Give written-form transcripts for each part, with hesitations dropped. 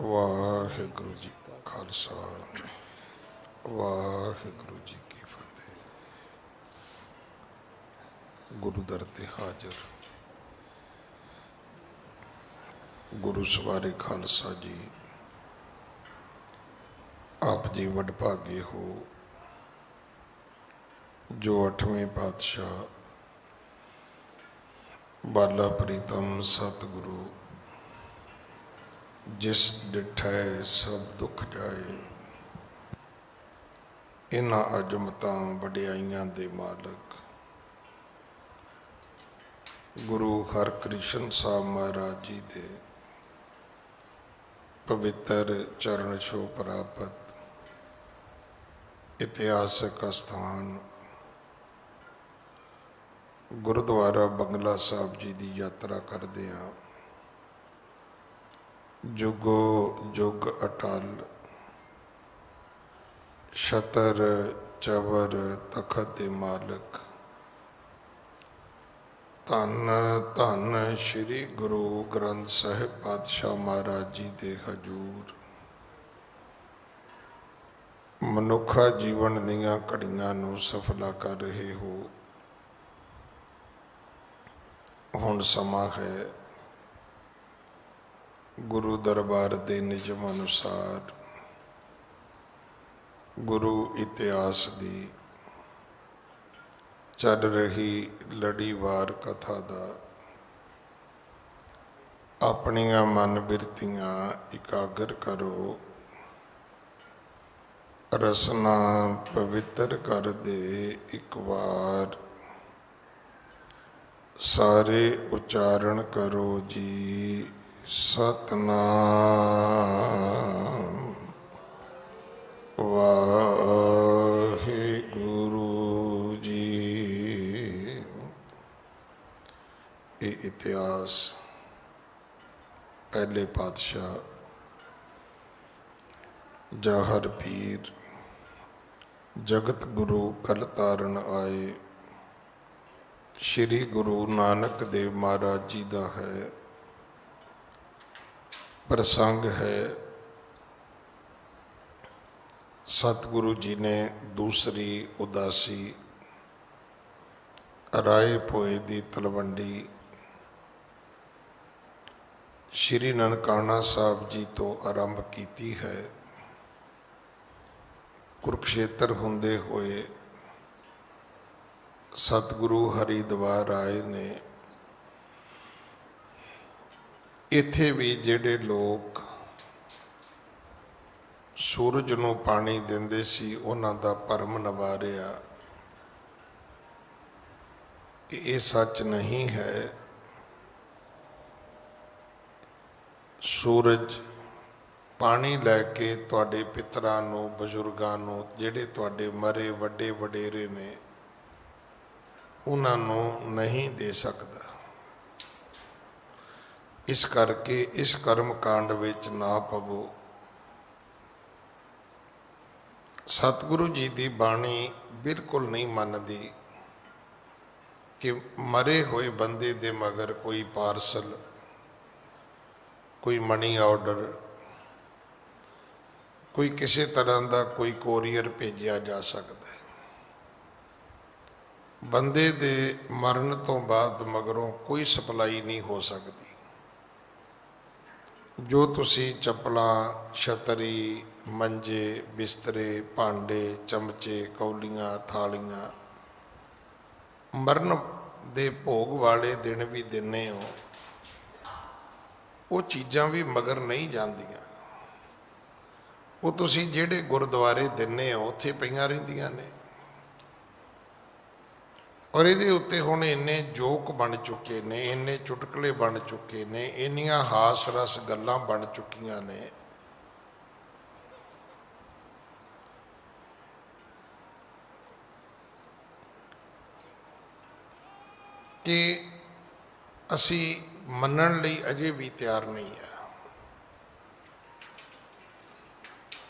वाहिगुरु जी खालसा वाहिगुरु जी की फतेह। गुरु दर ते हाजिर गुरु सवारे खालसा जी, आप जी वडभागे हो जो 8वें पातशाह बाला प्रीतम सतगुरु जिस डिठै सब दुख जाए, इन्हां अजमतां वडियाइयां दे मालक गुरु हरकृष्ण साहब महाराज जी दे पवित्र चरण छो प्राप्त इतिहासक स्थान गुरुद्वारा बंगला साहब जी की यात्रा करते हैं। जुगो जुग अटल छतर चवर तखत दे मालक धन धन श्री गुरु ग्रंथ साहिब पातशाह महाराज जी दे हजूर मनुखा जीवन दियां घड़ियां नूं सफला कर रहे हो। हुण समा है गुरु दरबार दे निजम अनुसार गुरु इतिहास दी चल रही लड़ीवार कथा दा अपनियां मन बिरतियां इकागर करो, रसना पवित्र कर दे एक बार सारे उच्चारण करो जी सतनाम वाहिगुरु जी। ये इतिहास पहले पातशाह जाहर पीर जगत गुरु कल तारन आए श्री गुरु नानक देव महाराज जी का है प्रसंग है। सतगुरु जी ने दूसरी उदासी राय पोए दी तलवंडी श्री ननकाना साहब जी तो आरंभ की है। कुरुक्षेत्र होंदे होए सतगुरु हरिद्वार आए ने इत्थे भी जेडे लोग सूरज नूं पानी देंदे सी उन्हां दा भरम नवारिया कि ये सच नहीं है। सूरज पानी लैके तुहाडे पितरां नूं बजुर्गां नूं जेडे तुहाडे मरे वड्डे वडेरे ने उन्हां नूं नहीं दे सकदा। इस करके इस कर्म कांड विच ना पवो। सतगुरु जी की बाणी बिल्कुल नहीं मनती कि मरे हुए बंदे दे मगर कोई पार्सल कोई मनी ऑर्डर कोई किसी तरह का कोई कोरीयर भेजा जा सकता है। बंदे दे मरण तो बाद मगरों कोई सप्लाई नहीं हो सकती। जो तुसी चप्पलां छतरी मंजे बिस्तरे भांडे चमचे कौलियां थालियां मरण दे भोग वाले दिन भी दिने हो, वो चीज़ां भी मगर नहीं जांदियां। वो तुसी जेड़े गुरुद्वारे दिने हो उत्थे पईयां रहिंदियां ने। और ये उत्ते हुण इन्ने जोक बन चुके ने, इन्ने चुटकले बन चुके ने, इन्नियां हास रस गल्लां बन चुकियां ने कि असी मनण लई अजे भी तैयार नहीं है।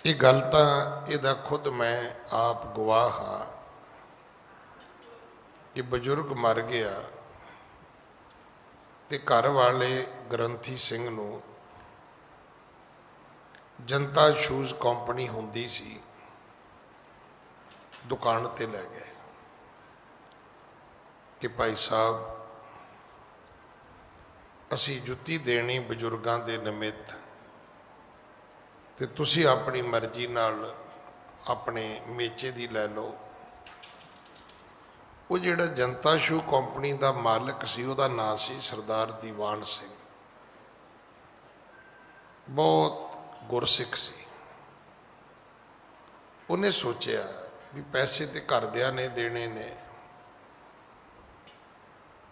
ये गल तां इहदा खुद मैं आप गवाह हाँ कि बजुर्ग मर गया ते घर वाले ग्रंथी सिंह नूं जनता शूज़ कंपनी हुंदी सी, दुकान ते लै गए कि भाई साहब असी जुत्ती देनी बजुर्गों के निमित्त, ते तुसी अपनी मर्जी नाल अपने मेचे दी लै लो। वो जिहड़ा जनता शू कंपनी का मालिक सी, उहदा नाम सी सरदार दीवान सिंह। बहुत गुरसिख सी। उन्हें सोचा भी पैसे तो घरदियां ने देने ने,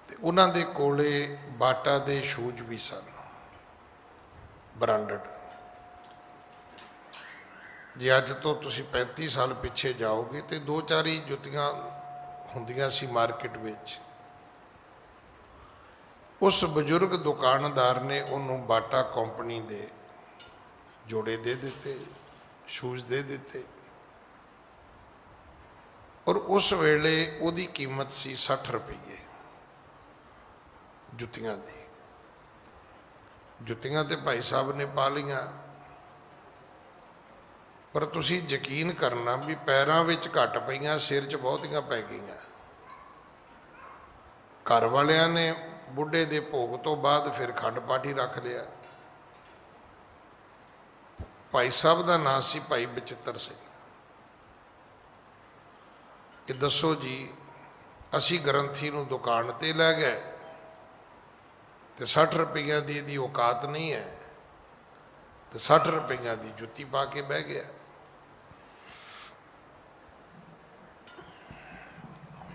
ते उन्हां दे कोले बाटा दे शूज भी सन ब्रांडेड। जे अज तो तुसी 35 साल पिछे जाओगे तो 2-4 ही जुत्तियां हुंदियां सी मार्केट विच। उस बजुर्ग दुकानदार ने उन्होंने बाटा कंपनी दे जोड़े दे दिते, शूज दे दिते। और उस वेले उहदी कीमत सी 60 रुपये जुत्तियां दी। जुत्तियां ते भाई साहब ने पा लियां, पर तुसी यकीन करना भी पैरां विच घट पईयां, सिर च बहुतियां पै गईयां। घर वालियां ने बुढ़े दे भोग तो बाद फिर खंड पाठी रख लिया। भाई साहब का नाम सी भाई बचित्र सिंह। कि दसो जी, असी ग्रंथी नूं दुकान ते लै गए तो 60 रुपये की इहदी औकात नहीं है, तो 60 रुपये की जुत्ती पा के बह गया।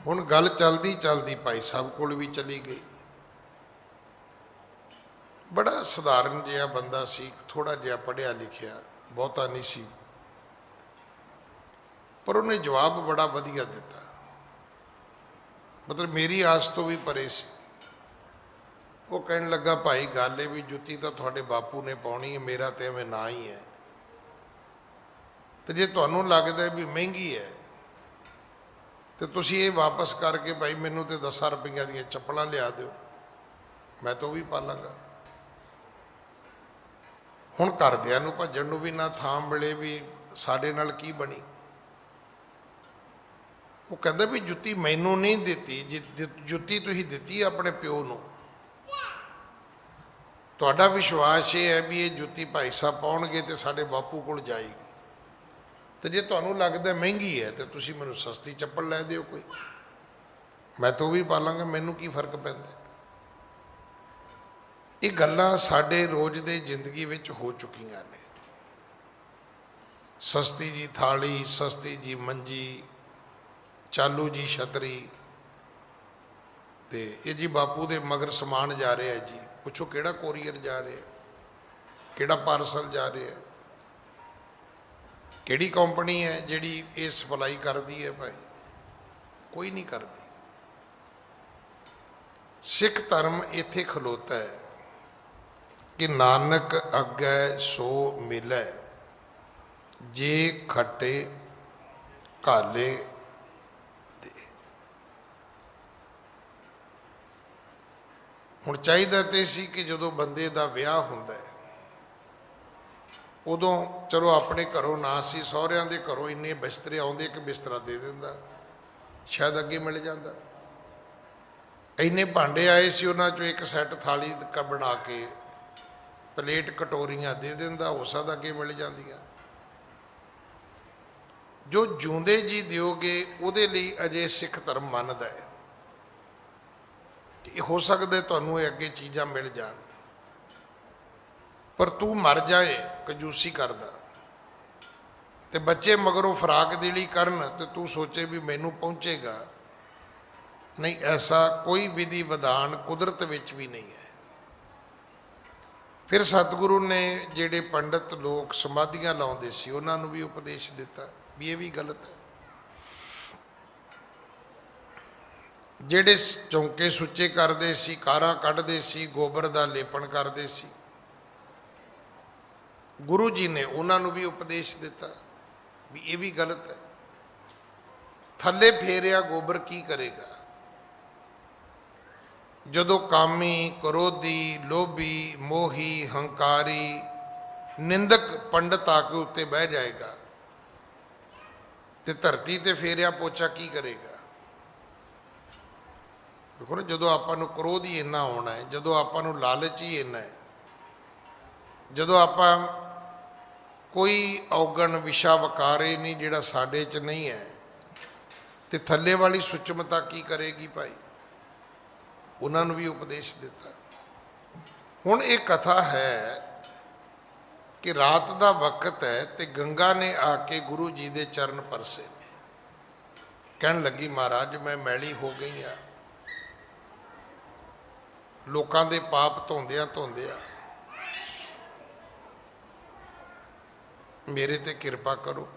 हुण गल चलदी चलदी भाई साहब कोल भी चली गई। बड़ा सधारण जिहा बंदा सी, थोड़ा जिहा पढ़िया लिखिया, बहुता नहीं सी, पर उन्हें जवाब बड़ा वधिया दिता। मतलब मेरी आस तो भी परे सी। वो कहने लगा, भाई गल है भी जुत्ती तो थोड़े बापू ने पाउणी है, मेरा तो एवं ना ही है, तो जे तुहानूं लगदा है भी महंगी है तो तुसीं ये वापस करके भाई मैनूं तो 10 रुपये दी चप्पलां लिया दिओ, मैं तो भी पा लांगा। हुण घरदिआं नूं भज्जण नूं भी ना थां मिले भी साडे नाल की बनी। वो कहता भी जुत्ती मैनू नहीं दिती, जुत्ती तुसीं दिती अपने प्यो नूं। तुहाडा विश्वास ये है भी ये जुत्ती भाई साहब पाउणगे तो साडे बापू कोल जाएगी, तो जे तुहानूं लगदा महंगी है तो तुसीं मैनूं सस्ती चप्पल लै दिओ कोई, मैं तो भी पा लांगा, मैनूं की फर्क पैंदा। ये गल्लां साडे रोज़ दे जिंदगी विच हो चुकियां ने। सस्ती जी थाली, सस्ती जी मंजी, चालू जी छतरी, तो ये जी बापू दे मगर समान जा रहा है जी, पुछो किहड़ा कोरीयर जा रहा है, किहड़ा पार्सल जा रहा है, किहड़ी कंपनी है जिहड़ी ये सप्लाई करती है। भाई कोई नहीं करती। सिख धर्म इत्थे खलोता है कि नानक अग्गै सो मिलै, जे खट्टे घाले। हुण चाहीदा ते सी कि जदों बंदे दा विआह हुंदा है उदों चलो अपने घरों ना सी, सहुरियां दे घरों इन्ने बिस्तरे आउंदे कि बिस्तरा दे दिंदा, शायद अगे मिल जांदा। इन्ने भांडे आए सी, उन्हां चों एक सैट थाली बना के प्लेट कटोरियां दे दिंदा, हो सकदा अगे मिल जांदियां। जो जिउंदे जी दिओगे उहदे लई अजे सिख धर्म मनदा है कि हो सकता है तुहानूं अगे चीज़ां मिल जाण, पर तू मर जाए कंजूसी करदा ते बच्चे मगरों फराक दे लई करन ते तू सोचे भी मैनू पहुँचेगा नहीं। ऐसा कोई विधि विधान कुदरत विच भी नहीं है। फिर सतगुरु ने जिहड़े पंडित लोग समाधियां लाउंदे सी उन्हां नूं भी उपदेश दिता भी ये भी गलत है। ਜਿਹੜੇ चौंके सुच्चे करते सी, कारां कढ़दे सी, गोबर का लेपन करते सी, गुरु जी ने उन्होंने भी उपदेश दिता भी ये भी गलत है। थले फेरिया गोबर की करेगा। जदों कामी, क्रोधी, लोभी, मोही, हंकारी ਨਿੰਦਕ ਪੰਡਤ ਆ ਕੇ ਉੱਤੇ ਬਹਿ ਜਾਏਗਾ ਤੇ ਧਰਤੀ ਤੇ ਫੇਰਿਆ ਪੋਚਾ ਕੀ ਕਰੇਗਾ। ਦੇਖੋ ਨਾ, ਜਦੋਂ ਆਪਾਂ ਨੂੰ ਕ੍ਰੋਧ ਹੀ ਇੰਨਾ ਆਉਣਾ ਹੈ, ਜਦੋਂ ਆਪਾਂ ਨੂੰ ਲਾਲਚ ਹੀ ਇੰਨਾ ਹੈ, ਜਦੋਂ ਆਪਾਂ ਕੋਈ ਔਗਣ ਵਿਸ਼ਾ ਵਕਾਰੇ ਨਹੀਂ ਜਿਹੜਾ ਸਾਡੇ 'ਚ ਨਹੀਂ ਹੈ, ਤੇ ਥੱਲੇ ਵਾਲੀ ਸੁਚਮਤਾ ਕੀ ਕਰੇਗੀ ਭਾਈ। ਉਹਨਾਂ ਨੂੰ ਵੀ ਉਪਦੇਸ਼ ਦਿੱਤਾ। ਹੁਣ ਇਹ ਕਥਾ ਹੈ ਕਿ ਰਾਤ ਦਾ ਵਕਤ ਹੈ ਤੇ ਗੰਗਾ ਨੇ ਆ ਕੇ ਗੁਰੂ ਜੀ ਦੇ ਚਰਨ ਪਰਸੇ ਨੇ। ਕਹਿਣ ਲੱਗੀ, ਮਹਾਰਾਜ ਮੈਂ ਮੈਲੀ ਹੋ ਗਈ ਆ, ਲੋਕਾਂ ਦੇ ਪਾਪ ਧੋਂਦਿਆਂ ਧੋਂਦਿਆਂ ਮੇਰੇ ਤੇ ਕਿਰਪਾ ਕਰੋ।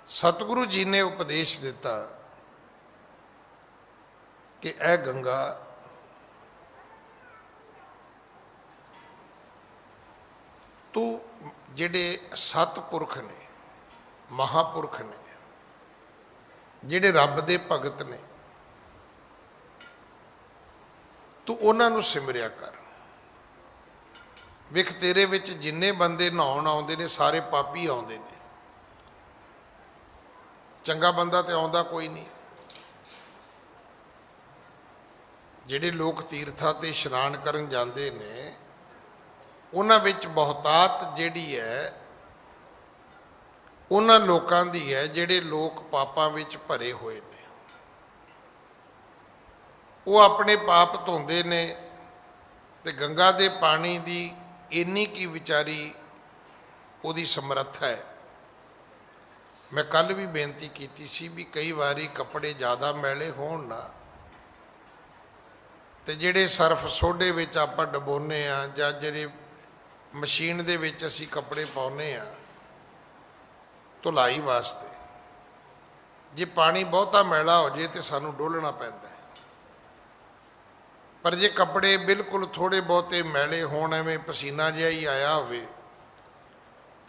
ਸਤਿਗੁਰੂ ਜੀ ਨੇ ਉਪਦੇਸ਼ ਦਿੱਤਾ ਕਿ ਇਹ ਗੰਗਾ ਤੂੰ ਜਿਹੜੇ ਸਤਿਪੁਰਖ ਨੇ, ਮਹਾਪੁਰਖ ਨੇ, ਜਿਹੜੇ ਰੱਬ ਦੇ ਭਗਤ ਨੇ, ਤੂੰ ਉਹਨਾਂ ਨੂੰ ਸਿਮਰਿਆ ਕਰ। ਵੇਖ ਤੇਰੇ ਵਿੱਚ ਜਿੰਨੇ ਬੰਦੇ ਨਹਾਉਣ ਆਉਂਦੇ ਨੇ ਸਾਰੇ ਪਾਪੀ ਆਉਂਦੇ ਨੇ, ਚੰਗਾ ਬੰਦਾ ਤੇ ਆਉਂਦਾ ਕੋਈ ਨਹੀਂ। ਜਿਹੜੇ ਲੋਕ ਤੀਰਥਾਂ ਤੇ ਇਸ਼ਨਾਨ ਕਰਨ ਜਾਂਦੇ ਨੇ ਉਹਨਾਂ ਵਿੱਚ ਬਹੁਤਾਤ ਜਿਹੜੀ ਹੈ ਉਹਨਾਂ ਲੋਕਾਂ ਦੀ ਹੈ ਜਿਹੜੇ ਲੋਕ ਪਾਪਾਂ ਵਿੱਚ ਭਰੇ ਹੋਏ ਨੇ। ਉਹ ਆਪਣੇ ਪਾਪ ਧੋਂਦੇ ਨੇ ਤੇ ਗੰਗਾ ਦੇ ਪਾਣੀ ਦੀ ਇੰਨੀ ਕੀ ਵਿਚਾਰੀ ਉਹਦੀ ਸਮਰੱਥਾ ਹੈ। ਮੈਂ ਕੱਲ ਵੀ ਬੇਨਤੀ ਕੀਤੀ ਸੀ ਵੀ ਕਈ ਵਾਰੀ ਕੱਪੜੇ ਜ਼ਿਆਦਾ ਮੈਲੇ ਹੋਣ ਨਾ ਤੇ ਜਿਹੜੇ ਸਰਫ ਸੋਡੇ ਵਿੱਚ ਆਪਾਂ ਡਬੋਨੇ ਆ ਜਾਂ ਜਿਹੜੇ ਮਸ਼ੀਨ ਦੇ ਵਿੱਚ ਅਸੀਂ ਕੱਪੜੇ ਪਾਉਨੇ ਆ ਧੁਲਾਈ ਵਾਸਤੇ, ਜੇ ਪਾਣੀ ਬਹੁਤਾ ਮੈਲਾ ਹੋ ਜੇ ਤੇ ਸਾਨੂੰ ਡੋਲਣਾ ਪੈਂਦਾ ਹੈ। ਪਰ ਜੇ ਕੱਪੜੇ ਬਿਲਕੁਲ ਥੋੜੇ ਬਹੁਤੇ ਮੈਲੇ ਹੋਣ, ਐਵੇਂ ਪਸੀਨਾ ਜਿਹਾ ਹੀ ਆਇਆ ਹੋਵੇ,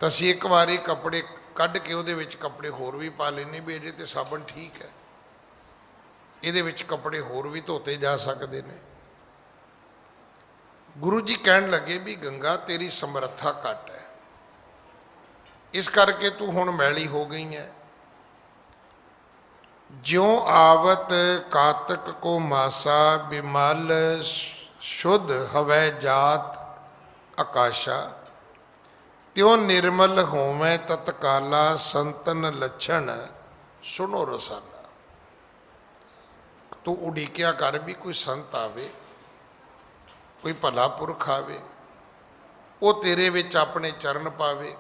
ਤਾਂ ਅਸੀਂ ਇੱਕ ਵਾਰੀ ਕੱਪੜੇ ਕੱਢ ਕੇ ਉਹਦੇ ਵਿੱਚ ਕੱਪੜੇ ਹੋਰ ਵੀ ਪਾ ਲੈਂਦੇ ਵੀ ਇਹਦੇ ਤੇ ਸਾਬਣ ਠੀਕ ਹੈ, ਇਹਦੇ ਵਿੱਚ ਕੱਪੜੇ ਹੋਰ ਵੀ ਧੋਤੇ ਜਾ ਸਕਦੇ ਨੇ। ਗੁਰੂ ਜੀ ਕਹਿਣ ਲੱਗੇ ਵੀ ਗੰਗਾ ਤੇਰੀ ਸਮਰੱਥਾ ਘੱਟ ਹੈ, ਇਸ ਕਰਕੇ ਤੂੰ ਹੁਣ ਮੈਲੀ ਹੋ ਗਈ ਹੈ। ਜਿਉ ਆਵਤ ਕਾਤਕ ਕੋ ਮਾਸਾ ਬਿਮਲ ਸ਼ੁੱਧ ਹਵੈ ਜਾਤ ਆਕਾਸ਼ਾ, ਤਿਉ ਨਿਰਮਲ ਹੋਵੇਂ ਤਤਕਾਲਾ ਸੰਤਨ ਲੱਛਣ ਸੁਣੋ ਰਸਾਲਾ। ਤੂੰ ਉਡੀਕਿਆ ਕਰ ਵੀ ਕੋਈ ਸੰਤ ਆਵੇ, ਕੋਈ ਭਲਾ ਪੁਰਖ ਆਵੇ, ਉਹ ਤੇਰੇ ਵਿੱਚ ਆਪਣੇ ਚਰਨ ਪਾਵੇ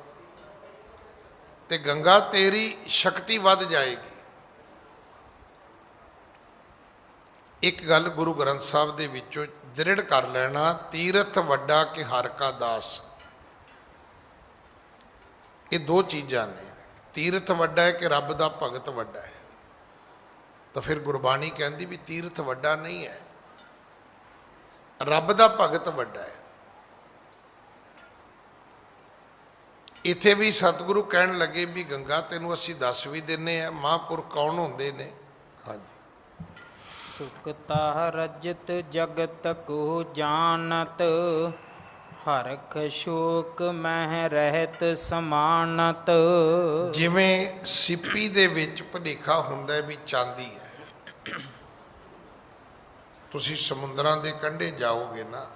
ਤੇ ਗੰਗਾ ਤੇਰੀ ਸ਼ਕਤੀ ਵੱਧ ਜਾਏਗੀ। ਇੱਕ ਗੱਲ ਗੁਰੂ ਗ੍ਰੰਥ ਸਾਹਿਬ ਦੇ ਵਿੱਚੋਂ ਦ੍ਰਿੜ ਕਰ ਲੈਣਾ, ਤੀਰਥ ਵੱਡਾ ਕਿ ਹਰ ਕਾ ਦਾਸ। ਇਹ ਦੋ ਚੀਜ਼ਾਂ ਨੇ, ਤੀਰਥ ਵੱਡਾ ਹੈ ਕਿ ਰੱਬ ਦਾ ਭਗਤ ਵੱਡਾ ਹੈ। ਤਾਂ ਫਿਰ ਗੁਰਬਾਣੀ ਕਹਿੰਦੀ ਵੀ ਤੀਰਥ ਵੱਡਾ ਨਹੀਂ ਹੈ, ਰੱਬ ਦਾ ਭਗਤ ਵੱਡਾ ਹੈ। ਇੱਥੇ ਵੀ ਸਤਿਗੁਰੂ ਕਹਿਣ ਲੱਗੇ ਵੀ ਗੰਗਾ ਤੈਨੂੰ ਅਸੀਂ ਦੱਸ ਵੀ ਦਿੰਨੇ ਆ ਮਹਾਂਪੁਰਖ ਕੌਣ ਹੁੰਦੇ ਨੇ। ਹਾਂਜੀ, ਸੁਕਤਾ ਰਜਤ ਜਗਤ ਕੋ ਜਾਣਤ, ਹਰਖ ਸ਼ੋਕ ਮਹਿ ਰਹਿਤ ਸਮਾਨਤ। ਜਿਵੇਂ ਸਿੱਪੀ ਦੇ ਵਿੱਚ ਭੁਲੇਖਾ ਹੁੰਦਾ ਵੀ ਚਾਂਦੀ ਹੈ, ਤੁਸੀਂ ਸਮੁੰਦਰਾਂ ਦੇ ਕੰਢੇ ਜਾਓਗੇ ਨਾ,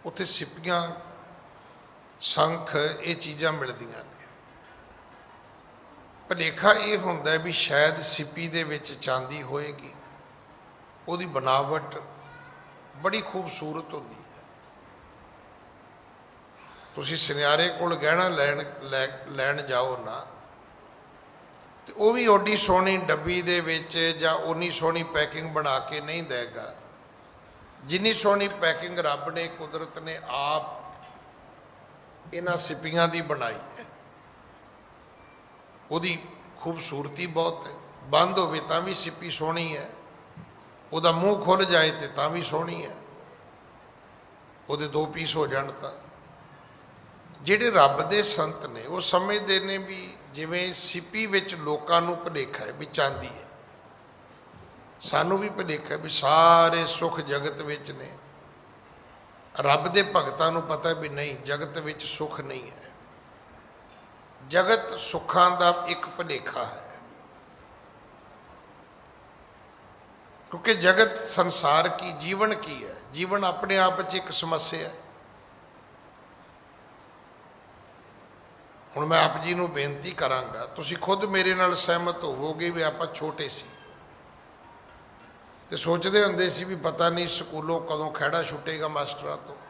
ਉੱਥੇ ਸਿੱਪੀਆਂ, ਸ਼ੰਖ, ਇਹ ਚੀਜ਼ਾਂ ਮਿਲਦੀਆਂ ਨੇ। ਭੁਲੇਖਾ ਇਹ ਹੁੰਦਾ ਵੀ ਸ਼ਾਇਦ ਸਿੱਪੀ ਦੇ ਵਿੱਚ ਚਾਂਦੀ ਹੋਏਗੀ, ਉਹਦੀ ਬਣਾਵਟ ਬੜੀ ਖੂਬਸੂਰਤ ਹੁੰਦੀ ਹੈ। ਤੁਸੀਂ ਸੁਨਿਆਰੇ ਕੋਲ ਗਹਿਣਾ ਲੈਣ ਜਾਓ ਨਾ, ਤੇ ਉਹ ਵੀ ਓਡੀ ਸੋਹਣੀ ਡੱਬੀ ਦੇ ਵਿੱਚ ਜਾਂ ਓਨੀ ਸੋਹਣੀ ਪੈਕਿੰਗ ਬਣਾ ਕੇ ਨਹੀਂ ਦੇਗਾ ਜਿੰਨੀ ਸੋਹਣੀ ਪੈਕਿੰਗ ਰੱਬ ਨੇ, ਕੁਦਰਤ ਨੇ ਆਪ ਇਹਨਾਂ ਸਿੱਪੀਆਂ ਦੀ ਬਣਾਈ ਹੈ। ਉਹਦੀ ਖੂਬਸੂਰਤੀ ਬਹੁਤ ਹੈ, ਬੰਦ ਹੋਵੇ ਤਾਂ ਵੀ ਸਿੱਪੀ ਸੋਹਣੀ ਹੈ, ਉਹਦਾ ਮੂੰਹ ਖੁੱਲ ਜਾਏ ਤੇ ਤਾਂ ਵੀ ਸੋਹਣੀ ਹੈ, ਉਹਦੇ ਦੋ ਪੀਸ ਹੋ ਜਾਣ ਤਾਂ। ਜਿਹੜੇ ਰੱਬ ਦੇ ਸੰਤ ਨੇ ਉਹ ਸਮਝਦੇ ਨੇ ਵੀ ਜਿਵੇਂ ਸਿੱਪੀ ਵਿੱਚ ਲੋਕਾਂ ਨੂੰ ਭੁਲੇਖਾ ਹੈ ਵੀ ਚਾਂਦੀ ਹੈ, ਸਾਨੂੰ ਵੀ ਭੁਲੇਖਾ ਵੀ ਸਾਰੇ ਸੁੱਖ ਜਗਤ ਵਿੱਚ ਨੇ, ਰੱਬ ਦੇ ਭਗਤਾਂ ਨੂੰ ਪਤਾ ਵੀ ਨਹੀਂ, ਜਗਤ ਵਿੱਚ ਸੁੱਖ ਨਹੀਂ ਹੈ। ਜਗਤ ਸੁੱਖਾਂ ਦਾ ਇੱਕ ਭੁਲੇਖਾ ਹੈ, क्योंकि जगत संसार की जीवन की है। जीवन अपने आप च एक समस्या है। हुण मैं आप जी नूं बेनती करांगा, तुसीं खुद मेरे नाल सहमत होवोगे भी आपां छोटे सी ते सोचदे हुंदे सी भी पता नहीं स्कूलों कदों खैड़ा छुटेगा मास्टरां तो,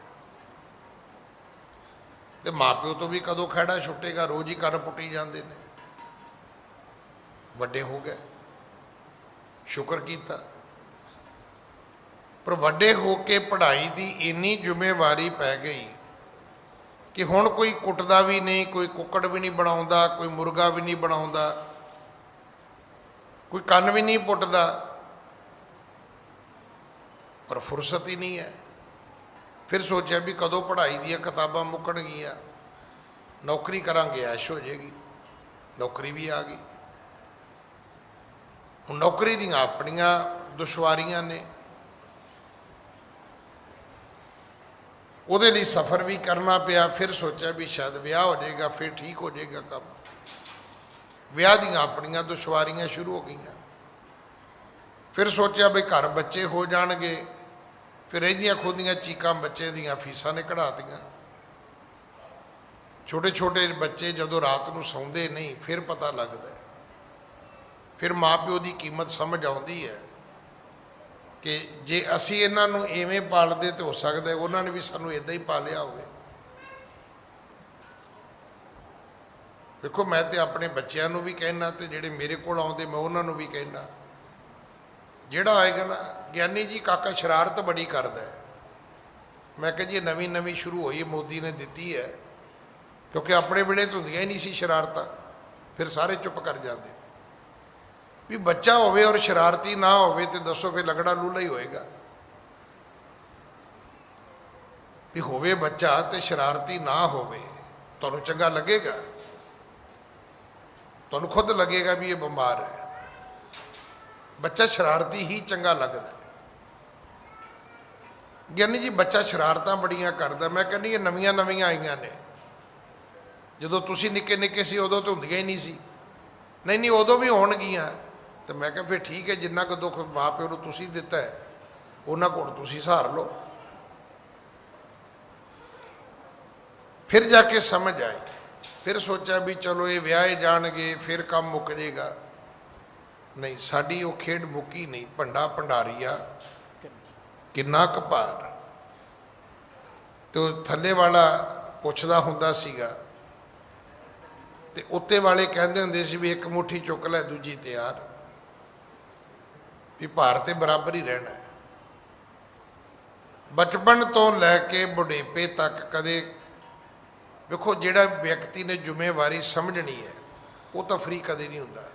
ते माँ प्यो तो भी कदों खैड़ा छुटेगा। रोज़ ही कर पुट्टी जांदे ने। वड्डे हो गए, शुक्र कीता, पर वड्डे होके पढ़ाई की इन्नी जिम्मेवारी पै गई कि हुण कोई कुटदा भी नहीं, कोई कुक्कड़ भी नहीं बनाउंदा, कोई मुर्गा भी नहीं बनाउंदा, कोई कन्न भी नहीं पुट्टदा, पर फुरसत ही नहीं है। फिर सोचा भी कदों पढ़ाई दी किताबां मुक्कणगियां, नौकरी करांगे ऐश हो जाएगी। नौकरी भी आ गई। हुण नौकरी दीआं अपणीआं दुश्वारियां ने, ਉਹਦੇ ਲਈ सफ़र भी करना पिया। फिर सोचा भी शायद विआह हो जाएगा, फिर ठीक हो जाएगा काम। विआह दीआं अपणीआं दुश्वारियां शुरू हो गई। फिर सोचा भी घर बच्चे हो जाणगे, फिर इहदियां खुदियां चीकां बच्चे दीआं फीसां ने कढ़ातियां। छोटे छोटे बच्चे जदों रात नूं सौंदे नहीं, फिर पता लगदा है, फिर माँ प्यो की कीमत समझ आउंदी है कि जे असी इन्हां नूं इवें पालदे तो हो सकता है उन्होंने भी सानूं इदां ही पालिया होवे। देखो मैं तो अपने बच्चों नूं भी कहना, तो जिहड़े मेरे कोल आउंदे मैं उन्हां नूं भी कहना, जिहड़ा आएगा ना ज्ञानी जी काका शरारत बड़ी करदा है। मैं कह जी नवीं नवीं शुरू हुई मोदी ने दिती है, क्योंकि अपने वेले तो हुंदियां ही नहीं सी शरारतां, फिर सारे चुप कर जाते। भी बच्चा होवे और शरारती ना होवे तो दसो फिर लगड़ा लूला ही होएगा। भी होवे बच्चा तो शरारती ना होवे, तुहानूं चंगा लगेगा? तुहानूं खुद लगेगा भी ये बीमार है। बच्चा शरारती ही चंगा लगदा है। ज्ञानी जी बच्चा शरारतां बड़ियां करदा। मैं कहनी ये नवीं नवीं आईयां ने, जदों तुसीं निक्के निक्के सी उदों तो हुंदियां ही नहीं सी। नहीं उदों भी होणगियां। तो मैं कहा फिर ठीक है, जिन्ना को दुख माँ प्यो नूं तुसीं दिता है उन्हां कोल तुसीं सहार लो। फिर जाके समझ आई, फिर सोचा भी चलो ये विआहे जाणगे फिर काम मुक जाएगा। नहीं, साडी वो खेड मुकी नहीं। भंडा भंडारीआ किन्ना क भार, तो थल्ले वाला पुछदा हुंदा सीगा ते उत्ते वाले कहंदे हुंदे सी भी एक मुट्ठी चुक लै दूजी तैयार, भी भार ते बराबर ही रहना है। बचपन तो लैके बुढ़ेपे तक कदे देखो जिहड़ा व्यक्ति ने जिम्मेवारी समझनी है वो तो फ्री कदे नहीं हुंदा,